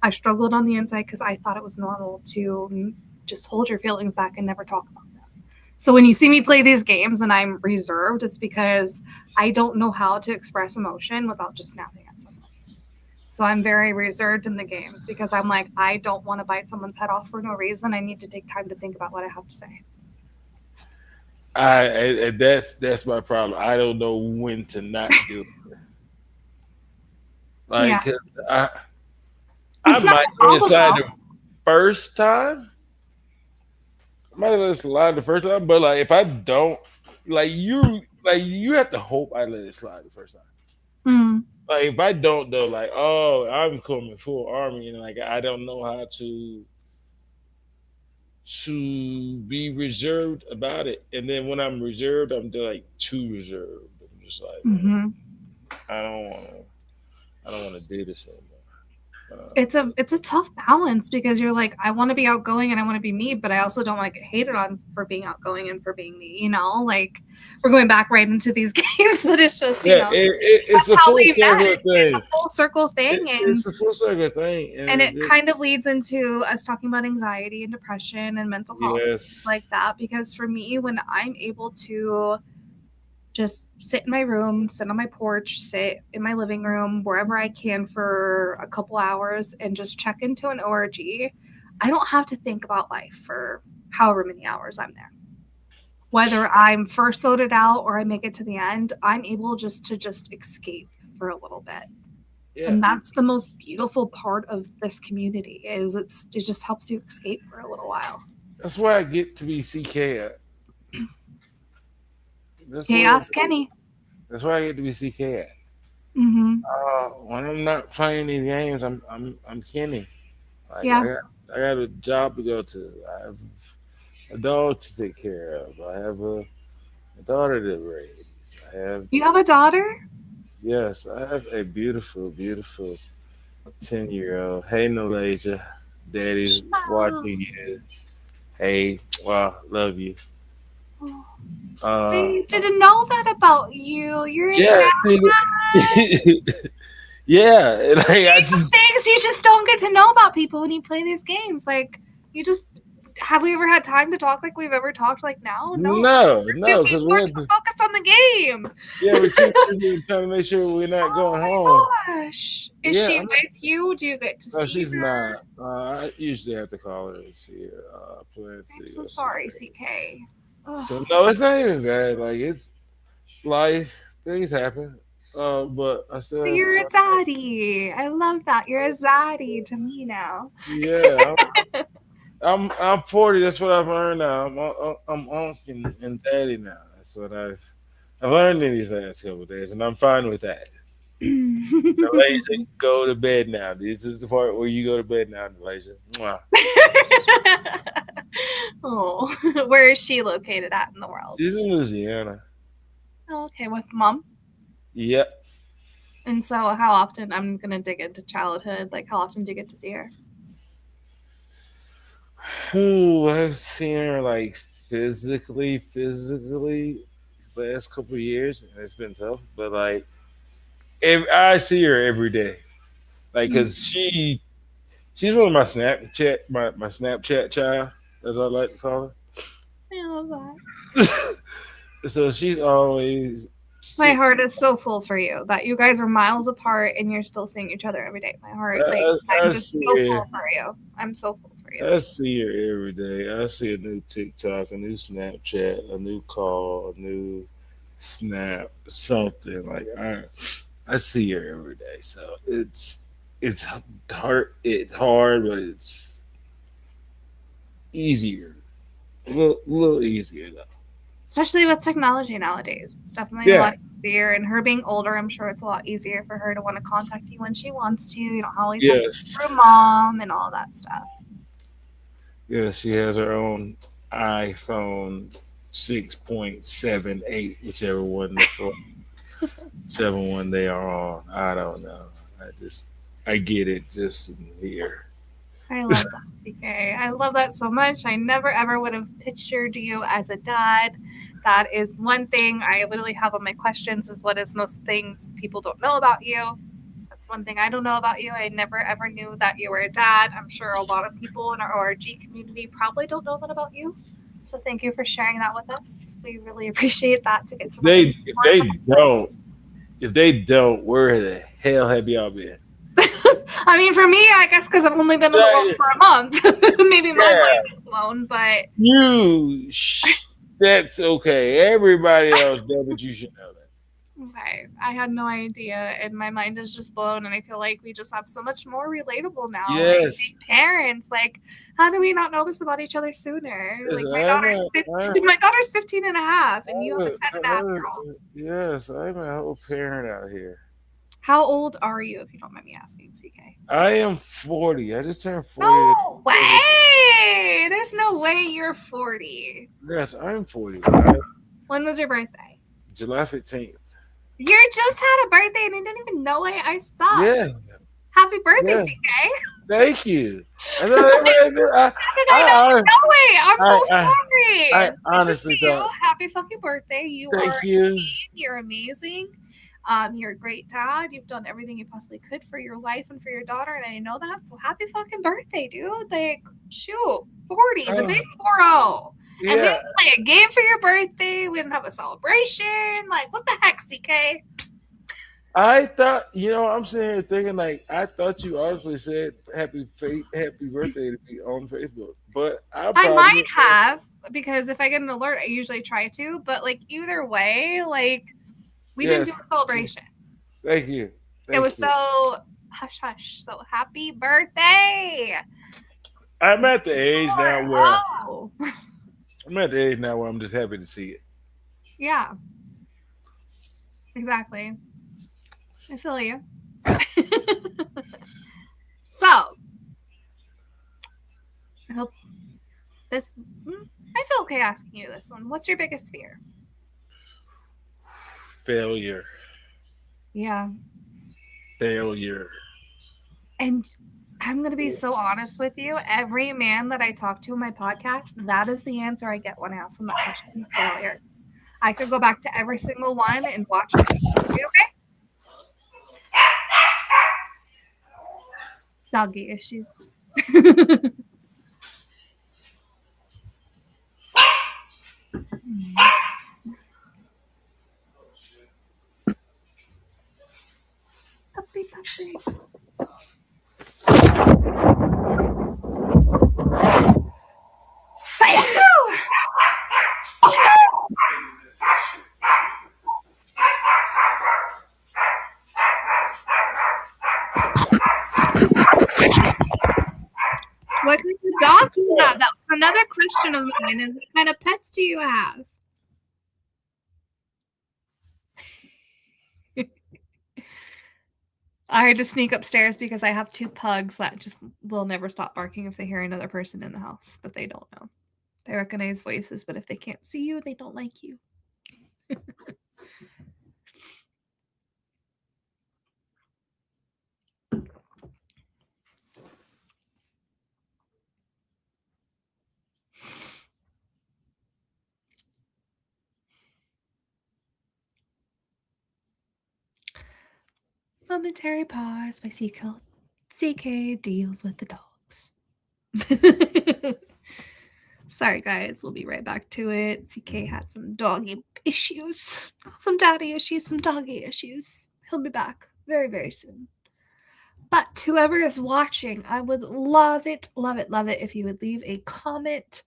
S1: I struggled on the inside because I thought it was normal to just hold your feelings back and never talk about them. So when you see me play these games and I'm reserved, it's because I don't know how to express emotion without just snapping at somebody. So I'm very reserved in the games because I'm like, I don't want to bite someone's head off for no reason. I need to take time to think about what I have to say.
S2: and that's my problem. I don't know when to not do it.
S1: Yeah.
S2: Like 'cause I I
S1: It's not
S2: might
S1: my
S2: let it
S1: problem
S2: slide
S1: though.
S2: the first time. I might let it slide the first time, but like if I don't, you have to hope I let it slide the first time.
S1: Mm,
S2: Like if I don't though, like oh I'm coming full army and like I don't know how to be reserved about it. And then when I'm reserved, I'm like too reserved. I'm just like
S1: hmm.
S2: I don't want to. I don't want to do this anymore.
S1: It's a tough balance because you're like, I want to be outgoing and I want to be me, but I also don't want to get hated on for being outgoing and for being me, you know? Like we're going back right into these games, but it's just,
S2: Yeah, it's
S1: that's
S2: a
S1: how
S2: full
S1: we met.
S2: circle
S1: It's a
S2: thing.
S1: full circle thing
S2: It's a full circle thing,
S1: and
S2: and
S1: it kind of leads into us talking about anxiety and depression and mental health
S2: yes,
S1: like that because for me when I'm able to just sit in my room, sit on my porch, sit in my living room, wherever I can for a couple hours and just check into an ORG. I don't have to think about life for however many hours I'm there. Whether I'm first voted out or I make it to the end, I'm able just escape for a little bit.
S2: yeah.
S1: And that's the most beautiful part of this community is it just helps you escape for a little while.
S2: That's why I get to be CK. That's where.
S1: Chaos Kenny.
S2: That's why I get to be CK.
S1: Mm-hmm.
S2: When I'm not playing these games, I'm Kenny. Like
S1: Yeah.
S2: I got a job to go to. I have a dog to take care of. I have a daughter to raise. I have
S1: You have a daughter?
S2: yes, I have a beautiful, beautiful 10-year-old. Hey, Nalaja, Daddy's
S1: Oh,
S2: watching you. Hey, well, love you.
S1: oh,
S2: Uh,
S1: I didn't know that about you. You're a
S2: yeah,
S1: dad.
S2: see, yeah. Like I
S1: See,
S2: just
S1: things you just don't get to know about people when you play these games. Like, you just have we ever had time to talk like we've ever talked like now? No.
S2: no, because we
S1: We're
S2: had
S1: too
S2: to.
S1: focused on the game.
S2: Yeah, we're too busy trying to make sure we're not
S1: Oh
S2: going home.
S1: my gosh. Is
S2: Yeah,
S1: she
S2: I'm not.
S1: with you? Do you get to
S2: No,
S1: see
S2: she's
S1: her?
S2: not. I usually have to call her and see her. Plan
S1: I'm
S2: to
S1: so
S2: go see
S1: sorry,
S2: her.
S1: CK.
S2: So
S1: Oh,
S2: no, it's not even bad. Like it's life. Things happen. But I still have to
S1: you're a
S2: try.
S1: daddy. I love that. You're a zaddy to me now.
S2: Yeah, I'm 40. That's what I've learned now. I'm unc and daddy now. That's what I've learned in these last couple of days, and I'm fine with that. Malaysia, go to bed now. This is the part where you go to bed now, Malaysia. Mwah.
S1: Oh, where is she located at in the world?
S2: She's in Louisiana.
S1: Oh, okay, with mom.
S2: Yep.
S1: And so, how often, I'm going to dig into childhood, like, how often do you get to see her?
S2: Whew, I've seen her like physically, last couple of years, and it's been tough. But like, I see her every day, like,
S1: Mm.
S2: cause she's one of my my Snapchat child, as I like to call
S1: I love that.
S2: her. So she's always
S1: My
S2: she,
S1: heart is so full for you that you guys are miles apart and you're still seeing each other every day. My heart, like,
S2: I
S1: I'm just
S2: see
S1: so
S2: her.
S1: full for you. I'm so full for you.
S2: I see her every day. I see a new TikTok, a new Snapchat, a new call, a new Snap, something like I see her every day. So it's hard. It's hard, but it's easier. A little easier though.
S1: Especially with technology nowadays. It's definitely a
S2: Yeah.
S1: lot easier. And her being older, I'm sure it's a lot easier for her to want to contact you when she wants to. You don't always have to go
S2: Yes.
S1: through mom and all that stuff.
S2: Yeah. She has her own iPhone 6.78, whichever one they are on. I don't know. I get it just in here.
S1: I love that, CK. I love that so much. I never ever would have pictured you as a dad. That is one thing I literally have on my questions is what is most things people don't know about you. That's one thing I don't know about you. I never ever knew that you were a dad. I'm sure a lot of people in our ORG community probably don't know that about you. So thank you for sharing that with us. We really appreciate that to get to know you
S2: If
S1: more.
S2: they don't if they don't, where the hell have y'all been?
S1: I mean, for me, I guess because I've only been
S2: Yeah,
S1: alone for a month. Maybe my
S2: yeah.
S1: mind is blown, but
S2: That's okay. Everybody else does, but you should know that.
S1: okay, I had no idea, and my mind is just blown. And I feel like we just have so much more relatable now. Like
S2: Yes.
S1: being parents, like how do we not know this about each other sooner?
S2: Yes,
S1: Like
S2: I'm a,
S1: my daughter's 15 and a half, and you
S2: I'm
S1: have a
S2: a,
S1: 10 and a half
S2: I'm
S1: year old.
S2: a, yes, I'm a whole parent out here.
S1: How old are you, if you don't mind me asking, CK?
S2: I am 40. I just turned 40.
S1: No way! There's no way you're 40.
S2: Yes, I'm 40. Right?
S1: When was your birthday?
S2: July 15th.
S1: You just had a birthday and I didn't even know it. I suck.
S2: Yeah,
S1: Happy birthday,
S2: yeah.
S1: CK.
S2: Thank you. I,
S1: How did I not know it? I'm so
S2: I,
S1: sorry.
S2: I
S1: This is to
S2: honestly
S1: you.
S2: thought,
S1: Happy fucking birthday. You are
S2: thank
S1: a
S2: you.
S1: king. You're amazing. You're a great dad. You've done everything you possibly could for your life and for your daughter, and I know that. So happy fucking birthday, dude. Like, shoot, 40, the
S2: Uh,
S1: big 40. And we
S2: yeah,
S1: didn't play a game for your birthday. We didn't have a celebration. Like, what the heck, CK?
S2: I thought, I'm sitting here thinking like I thought you honestly said happy birthday to me on Facebook, but I
S1: I
S2: probably
S1: might
S2: didn't.
S1: have because if I get an alert, I usually try to. But like either way, like we didn't do
S2: Yes,
S1: a celebration.
S2: thank you,
S1: It was
S2: thank you.
S1: so hush hush. So happy birthday!
S2: I'm at the age now where
S1: Oh,
S2: I'm just happy to see it.
S1: yeah, exactly. I feel you. So I hope this. I feel okay asking you this one. What's your biggest fear?
S2: Failure,
S1: Yeah,
S2: failure.
S1: and I'm going to be so honest with you. Every man that I talk to in my podcast, that is the answer I get when I ask them that question. Failure. I could go back to every single one and watch them. Are you okay? Doggy issues. Puppy, puppy. What kind of dog do you have? That was another question of mine. Is what kind of pets do you have? I had to sneak upstairs because I have two pugs that just will never stop barking if they hear another person in the house that they don't know. They recognize voices, but if they can't see you, they don't like you. Momentary pause by CK deals with the dogs. Sorry, guys. We'll be right back to it. CK had some doggy issues. Some daddy issues, some doggy issues. He'll be back very, very soon. But whoever is watching, I would love it, love it, love it if you would leave a comment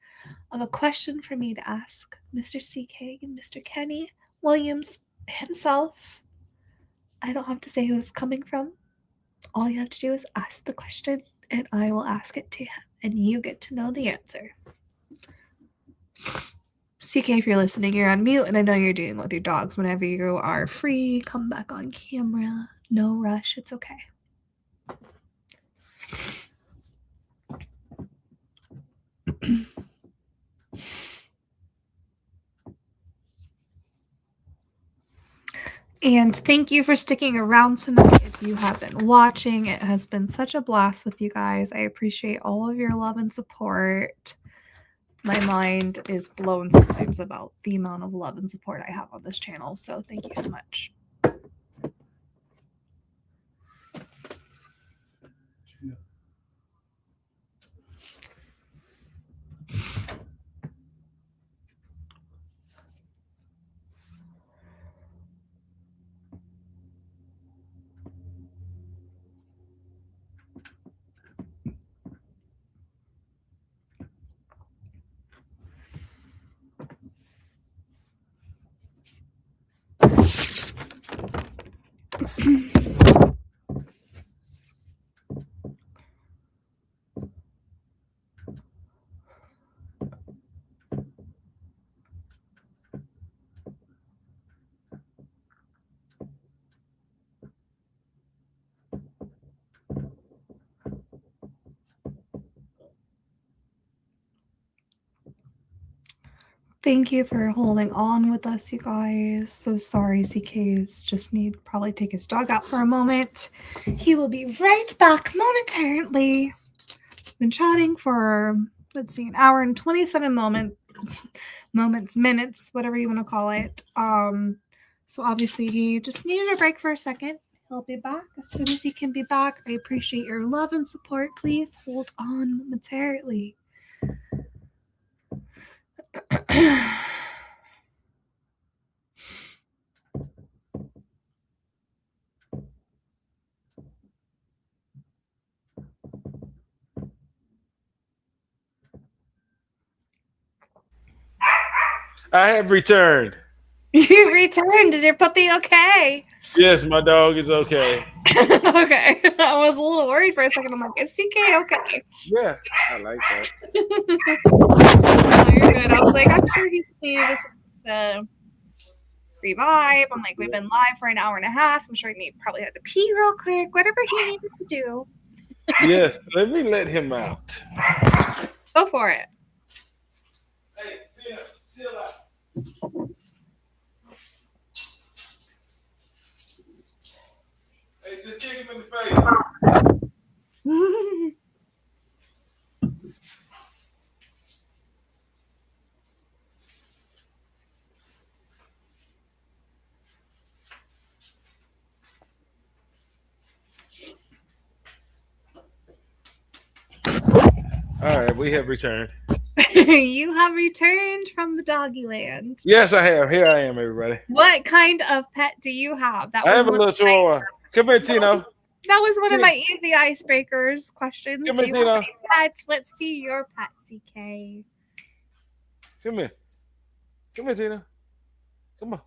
S1: of a question for me to ask Mr. CK and Mr. Kenny Williams himself. I don't have to say who it's coming from. All you have to do is ask the question, and I will ask it to him, and you get to know the answer. CK, if you're listening, you're on mute, and I know you're dealing with your dogs. Whenever you are free, come back on camera. No rush. It's okay. And thank you for sticking around tonight. If you have been watching, it has been such a blast with you guys. I appreciate all of your love and support. My mind is blown sometimes about the amount of love and support I have on this channel. So thank you so much. Thank you for holding on with us, you guys. So sorry, CK's just need probably take his dog out for a moment. He will be right back momentarily. Been chatting for, let's see, an hour and 27 minutes, whatever you want to call it. So obviously he just needed a break for a second. He'll be back as soon as he can be back. I appreciate your love and support. Please hold on momentarily.
S2: I have returned.
S1: You returned. Is your puppy okay?
S2: Yes, my dog is okay.
S1: Okay. I was a little worried for a second. I'm like, is CK okay?
S2: Yes, I like that.
S1: No, you're good. I was like, I'm sure he's needed to revive. I'm like, we've been live for an hour and a half. I'm sure he probably had to pee real quick. Whatever he needed to do.
S2: Yes, let me let him out.
S1: Go for it.
S2: Hey, Tina, chill out. Hey, just kick him in the face. All right, we have returned.
S1: You have returned from the doggy land.
S2: Yes, I have. Here I am, everybody.
S1: What kind of pet do you have?
S2: I have a little chihuahua. Come here, Tino.
S1: That was one of my easy icebreakers questions.
S2: Come
S1: Do
S2: here,
S1: you have
S2: Tino.
S1: any pets? Let's see your pet, CK.
S2: Come here. Come here, Tina. Come on.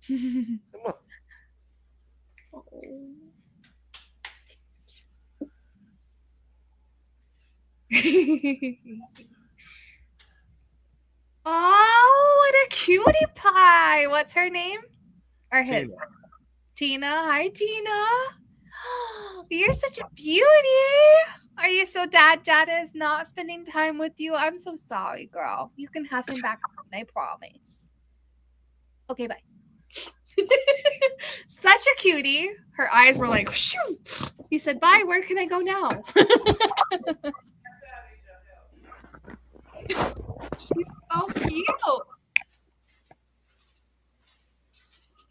S2: Come on.
S1: Oh, what a cutie pie. What's her name? Or his?
S2: Tina.
S1: Tina. Hi, Tina. You're such a beauty. Are you so Dad Jada is not spending time with you? I'm so sorry, girl. You can have him back soon, I promise. Okay, bye. Such a cutie. Her eyes were like, shoo. He said, bye. Where can I go now? She's so cute.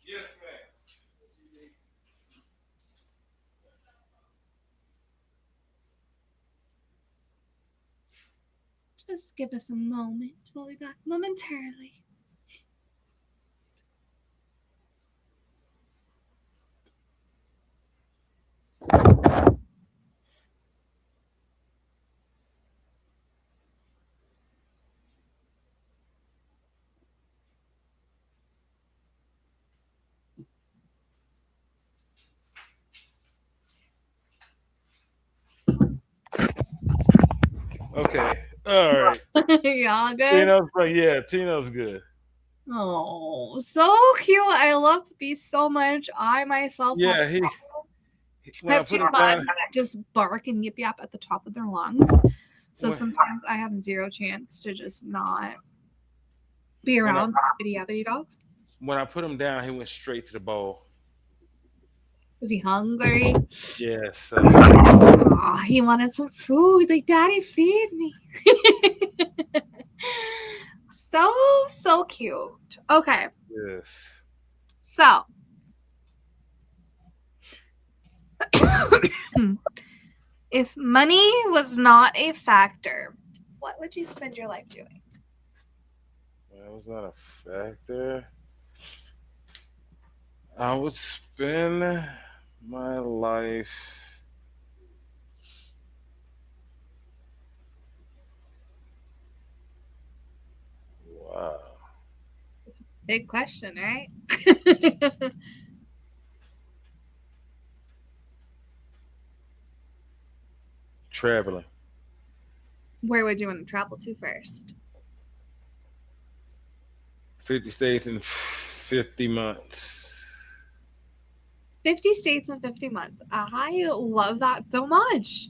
S2: Yes, ma'am.
S1: Just give us a moment. We'll be back momentarily.
S2: Okay. All right.
S1: Y'all good?
S2: Tino's like, yeah, Tino's good.
S1: Oh, so cute. I love bees so much. I myself have
S2: Yeah,
S1: I
S2: when I
S1: have two
S2: put him
S1: bugs
S2: down,
S1: that just bark and yip yap at the top of their lungs. So
S2: when,
S1: sometimes I have zero chance to just not be
S2: when I
S1: around bitty yabbity dogs.
S2: when I put him down, he went straight to the bowl.
S1: Was he hungry?
S2: Yeah, so
S1: Aw, he wanted some food. Like, Daddy, feed me. So, so cute. Okay,
S2: yes.
S1: so if money was not a factor, what would you spend your life doing?
S2: That was not a factor. I would spend my life. Wow.
S1: Big question, right?
S2: Traveling.
S1: Where would you want to travel to first?
S2: 50 states in 50 months.
S1: 50 states in 50 months. I love that so much.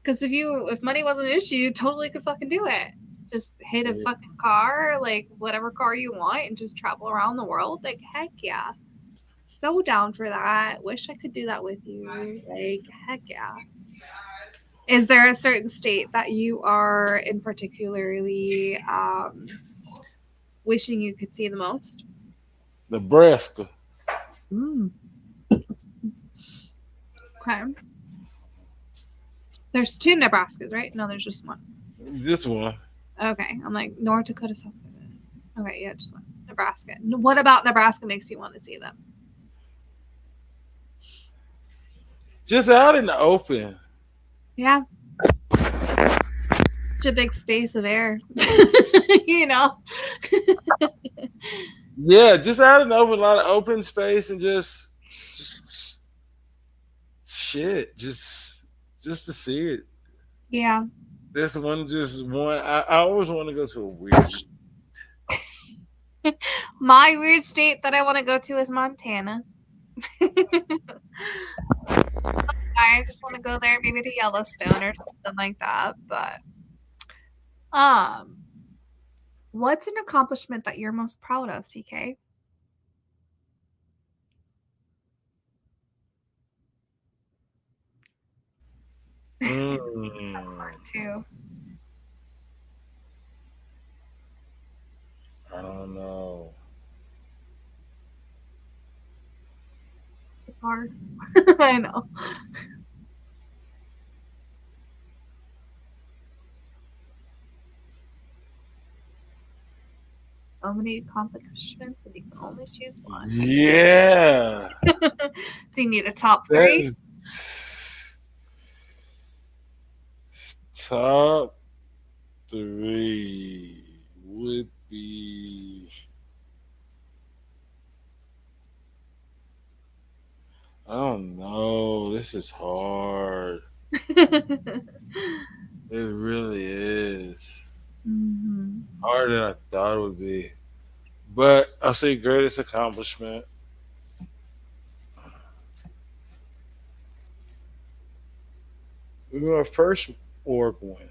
S1: Because if money wasn't an issue, you totally could fucking do it. Just hit a
S2: Yeah.
S1: fucking car, like whatever car you want, and just travel around the world. Like, heck yeah. So down for that. Wish I could do that with you. Like, heck yeah. Is there a certain state that you are in particularly wishing you could see the most?
S2: Nebraska.
S1: Mm. Okay. There's two Nebraskas, right? No, there's just one.
S2: This one.
S1: Okay. I'm like, North Dakota, South Dakota. Okay, yeah, just one. Nebraska. What about Nebraska makes you want to see them?
S2: Just out in the open.
S1: Yeah. Such a big space of air. you know?
S2: Yeah, just out in the open, a lot of open space and just shit. Just to see it.
S1: Yeah.
S2: This one just one. I always want to go to a weird.
S1: My weird state that I want to go to is Montana. I just want to go there, maybe to Yellowstone or something like that. But um, what's an accomplishment that you're most proud of, CK?
S2: Mm,
S1: Too
S2: I don't know.
S1: hard. I know. So many accomplishments, and you can only choose one.
S2: Yeah,
S1: Do you need a top three?
S2: that's top three would be. I don't know. This is hard. It really is
S1: hmm
S2: harder than I thought it would be. But I'll say greatest accomplishment. We were our first org win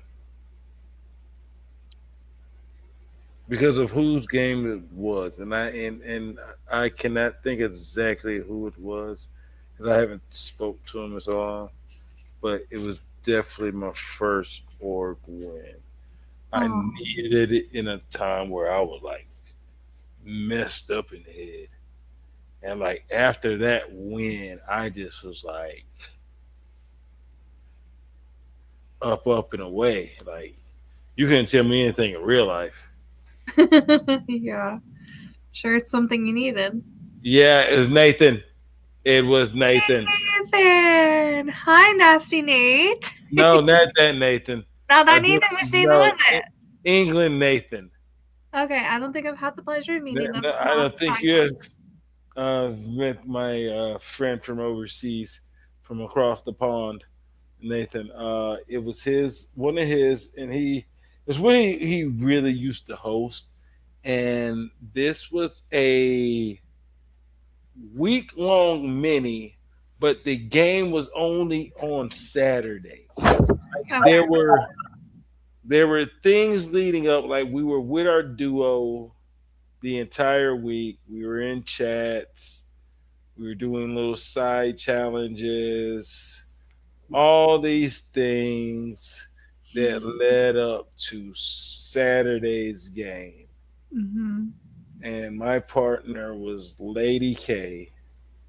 S2: because of whose game it was, and I cannot think exactly who it was because I haven't spoke to him as long. But it was definitely my first org win. I
S1: Oh,
S2: needed it in a time where I was like messed up in the head. And like after that win, I just was like up and away. Like You couldn't tell me anything in real life.
S1: Yeah, sure, it's something you needed.
S2: Yeah, it was Nathan. It was Nathan.
S1: Nathan, hi, nasty Nate.
S2: No, not that Nathan.
S1: Now
S2: A
S1: that Nathan,
S2: different,
S1: which Nathan
S2: no,
S1: was it?
S2: England Nathan.
S1: Okay, I don't think I've had the pleasure of meeting them,
S2: No,
S1: so
S2: I
S1: I'll have
S2: don't
S1: to
S2: think
S1: find
S2: you
S1: one.
S2: have met my friend from overseas, from across the pond, Nathan. It was his one of his, and it's when he really used to host, and this was a week long mini, but the game was only on Saturday.
S1: Okay.
S2: There were things leading up, like we were with our duo the entire week. We were in chats. We were doing little side challenges, all these things that led up to Saturday's game.
S1: Mm-hmm.
S2: And my partner was Lady K.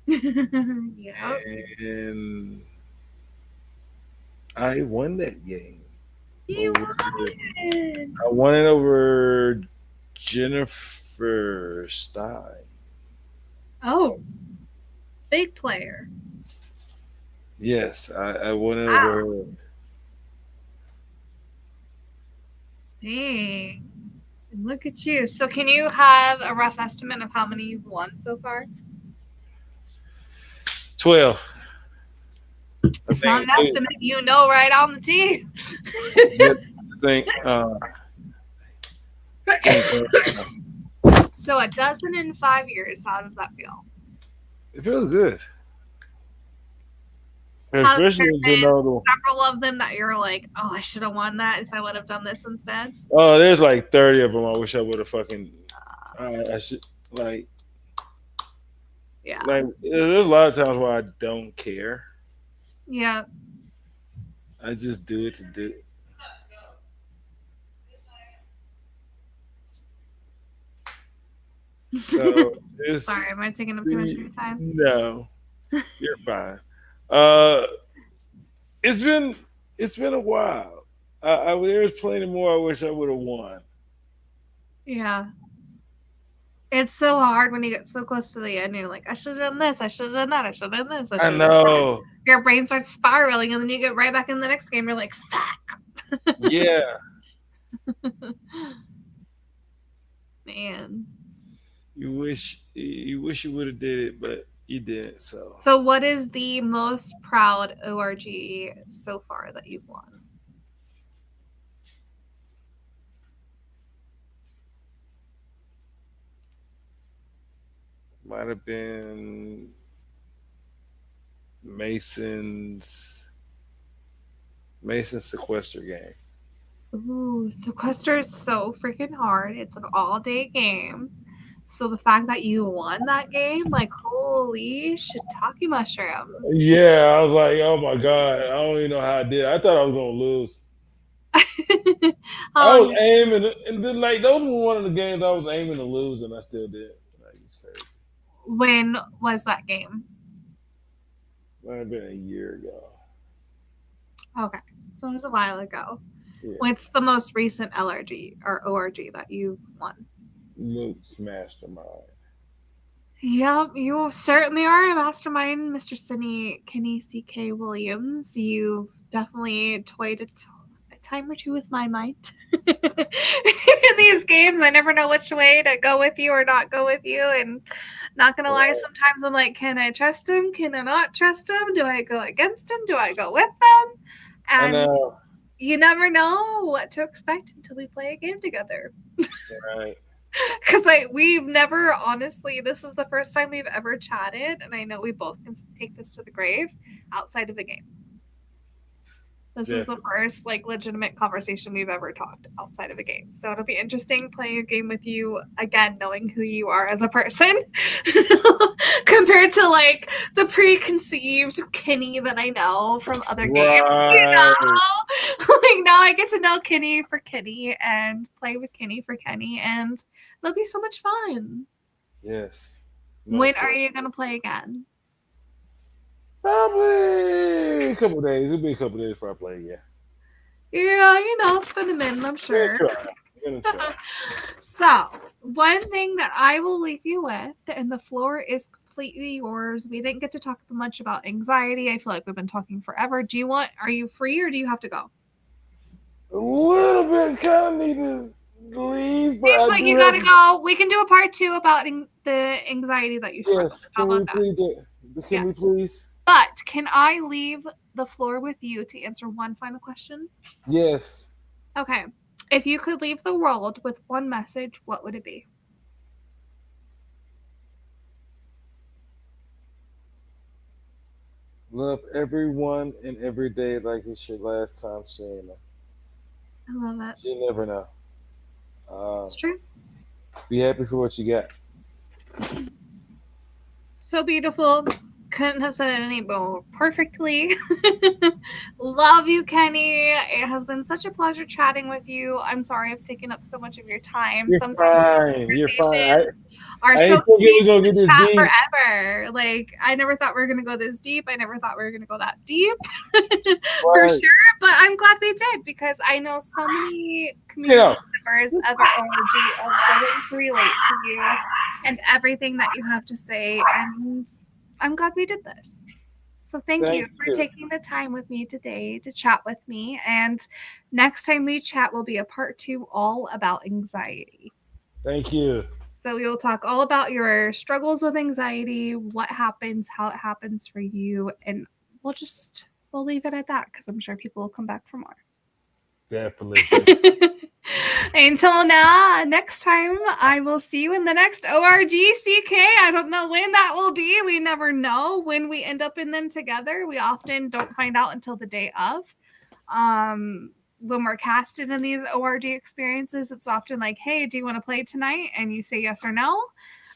S1: Yep.
S2: And I won that game
S1: You
S2: over
S1: won.
S2: I won it over Jennifer Stein.
S1: Oh, big player.
S2: Yes, I won it over
S1: Wow.
S2: her.
S1: Dang. And look at you. So, can you have a rough estimate of how many you've won so far?
S2: 12. I
S1: It's not
S2: think
S1: an estimate. You know right on the tee.
S2: I think think
S1: So, a dozen in 5 years. How does that feel?
S2: it feels good.
S1: Has
S2: Especially
S1: there
S2: you
S1: been
S2: know
S1: several of them that you're like, oh, I should have won that if I would have done this instead?
S2: oh, there's like 30 of them. I wish I would have fucking I should
S1: Yeah.
S2: like there's a lot of times where I don't care.
S1: Yeah.
S2: I just do it to do. So it's
S1: Sorry, am I taking up too much of your time?
S2: no, you're fine. Uh, it's been it's been a while. There's plenty more I wish I would have won.
S1: Yeah. It's so hard when you get so close to the end. You're like, I should have done this. I should have done that. I should have done this. I
S2: I
S1: should have done that.
S2: know.
S1: Your brain starts spiraling, and then you get right back in the next game. You're like, fuck.
S2: Yeah,
S1: Man.
S2: you wish you would have did it, but you didn't. So
S1: So, what is the most proud ORG so far that you've won?
S2: might have been Mason's Mason sequester game.
S1: Ooh, sequester is so freaking hard. It's an all-day game. So the fact that you won that game, like, holy shiitake mushrooms.
S2: Yeah, I was like, oh my god, I don't even know how I did. I thought I was gonna lose.
S1: How
S2: I was
S1: long?
S2: aiming, and then like those were one of the games I was aiming to lose, and I still did. Like it's crazy.
S1: When was that game?
S2: Might have been a year ago.
S1: Okay, so it was a while ago.
S2: Yeah,
S1: What's the most recent LRG or ORG that you've won?
S2: Moot's mastermind.
S1: Yep, you certainly are a mastermind, Mr. Kinney C.K. Williams. You've definitely toyed a time or two with my mind. In these games, I never know which way to go with you or not go with you. And not gonna lie, sometimes I'm like, can I trust him? Can I not trust him? Do I go against him? Do I go with them?
S2: I
S1: And
S2: know,
S1: you never know what to expect until we play a game together.
S2: right?
S1: Because like we've never honestly, this is the first time we've ever chatted, and I know we both can take this to the grave outside of a game. This is the
S2: Definitely.
S1: first like legitimate conversation we've ever talked outside of a game. So it'll be interesting playing a game with you again, knowing who you are as a person, compared to like the preconceived Kenny that I know from other games.
S2: Right.
S1: Like now I get to know Kenny for Kenny and play with Kenny for Kenny, and it'll be so much fun.
S2: Yes.
S1: When
S2: Most
S1: are
S2: definitely.
S1: you gonna play again?
S2: Probably a couple days. It'll be a couple days before I play again.
S1: Yeah, spin them in, I'm
S2: We're
S1: sure.
S2: gonna try. We're gonna try.
S1: So, one thing that I will leave you with, and the floor is completely yours. We didn't get to talk much about anxiety. I feel like we've been talking forever. Are you free or do you have to go?
S2: A little bit kind of need to leave, but
S1: Seems
S2: I
S1: like
S2: do
S1: you
S2: have
S1: gotta
S2: to.
S1: go. We can do a part two about the anxiety that you struggle
S2: Yes,
S1: with. How
S2: can
S1: about
S2: we
S1: that?
S2: please do? Can
S1: Yeah.
S2: we please?
S1: But can I leave the floor with you to answer one final question?
S2: Yes.
S1: Okay. If you could leave the world with one message, what would it be?
S2: Love everyone and every day like it's your last time seeing them.
S1: I love it.
S2: You never know. Uh,
S1: It's true.
S2: be happy for what you got.
S1: So beautiful. Couldn't have said it any more perfectly. Love you, Kenny. It has been such a pleasure chatting with you. I'm sorry I've taken up so much of your time.
S2: You're
S1: Sometimes
S2: fine. You're fine.
S1: conversations are
S2: I
S1: so
S2: ain't think it
S1: sweet
S2: was gonna
S1: to
S2: get this
S1: chat
S2: deep.
S1: forever. Like, I never thought we were going to go this deep. I never thought we were going to go that deep for
S2: Right.
S1: sure. But I'm glad we did because I know so many
S2: You
S1: community
S2: know.
S1: members of ORG are willing to relate to you and everything that you have to say. And I'm glad we did this. So thank you
S2: Thank
S1: for
S2: you.
S1: taking the time with me today to chat with me. And next time we chat will be a part two all about anxiety.
S2: Thank you.
S1: So we will talk all about your struggles with anxiety, what happens, how it happens for you, and we'll leave it at that because I'm sure people will come back for more.
S2: Definitely.
S1: Until now, next time I will see you in the next ORGCK. I don't know when that will be. We never know when we end up in them together. We often don't find out until the day of. When we're casted in these ORG experiences, it's often like, hey, do you want to play tonight? And you say yes or no.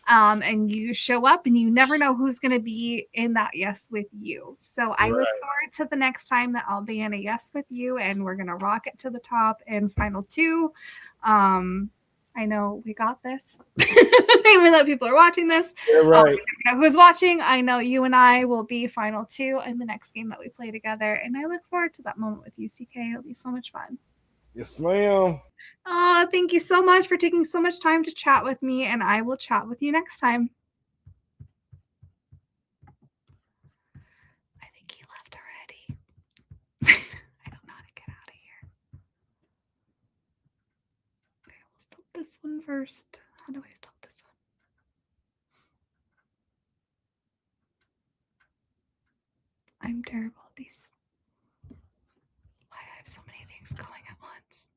S1: And you show up and you never know who's going to be in that yes with you. So I look
S2: Right.
S1: forward to the next time that I'll be in a yes with you and we're going to rock it to the top in final two. I know we got this. Even though people are watching this,
S2: You're right.
S1: I know who's watching, I know you and I will be final two in the next game that we play together. And I look forward to that moment with you, CK. It'll be so much fun.
S2: Yes, ma'am.
S1: Oh, thank you so much for taking so much time to chat with me, and I will chat with you next time. I think he left already. I don't know how to get out of here. Okay, we'll stop this one first. How do I stop this one? I'm terrible at these. Why do I have so many things going at once?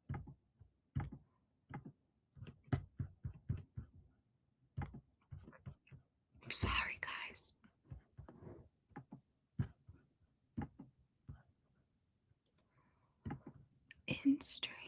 S1: I'm sorry, guys. In stream.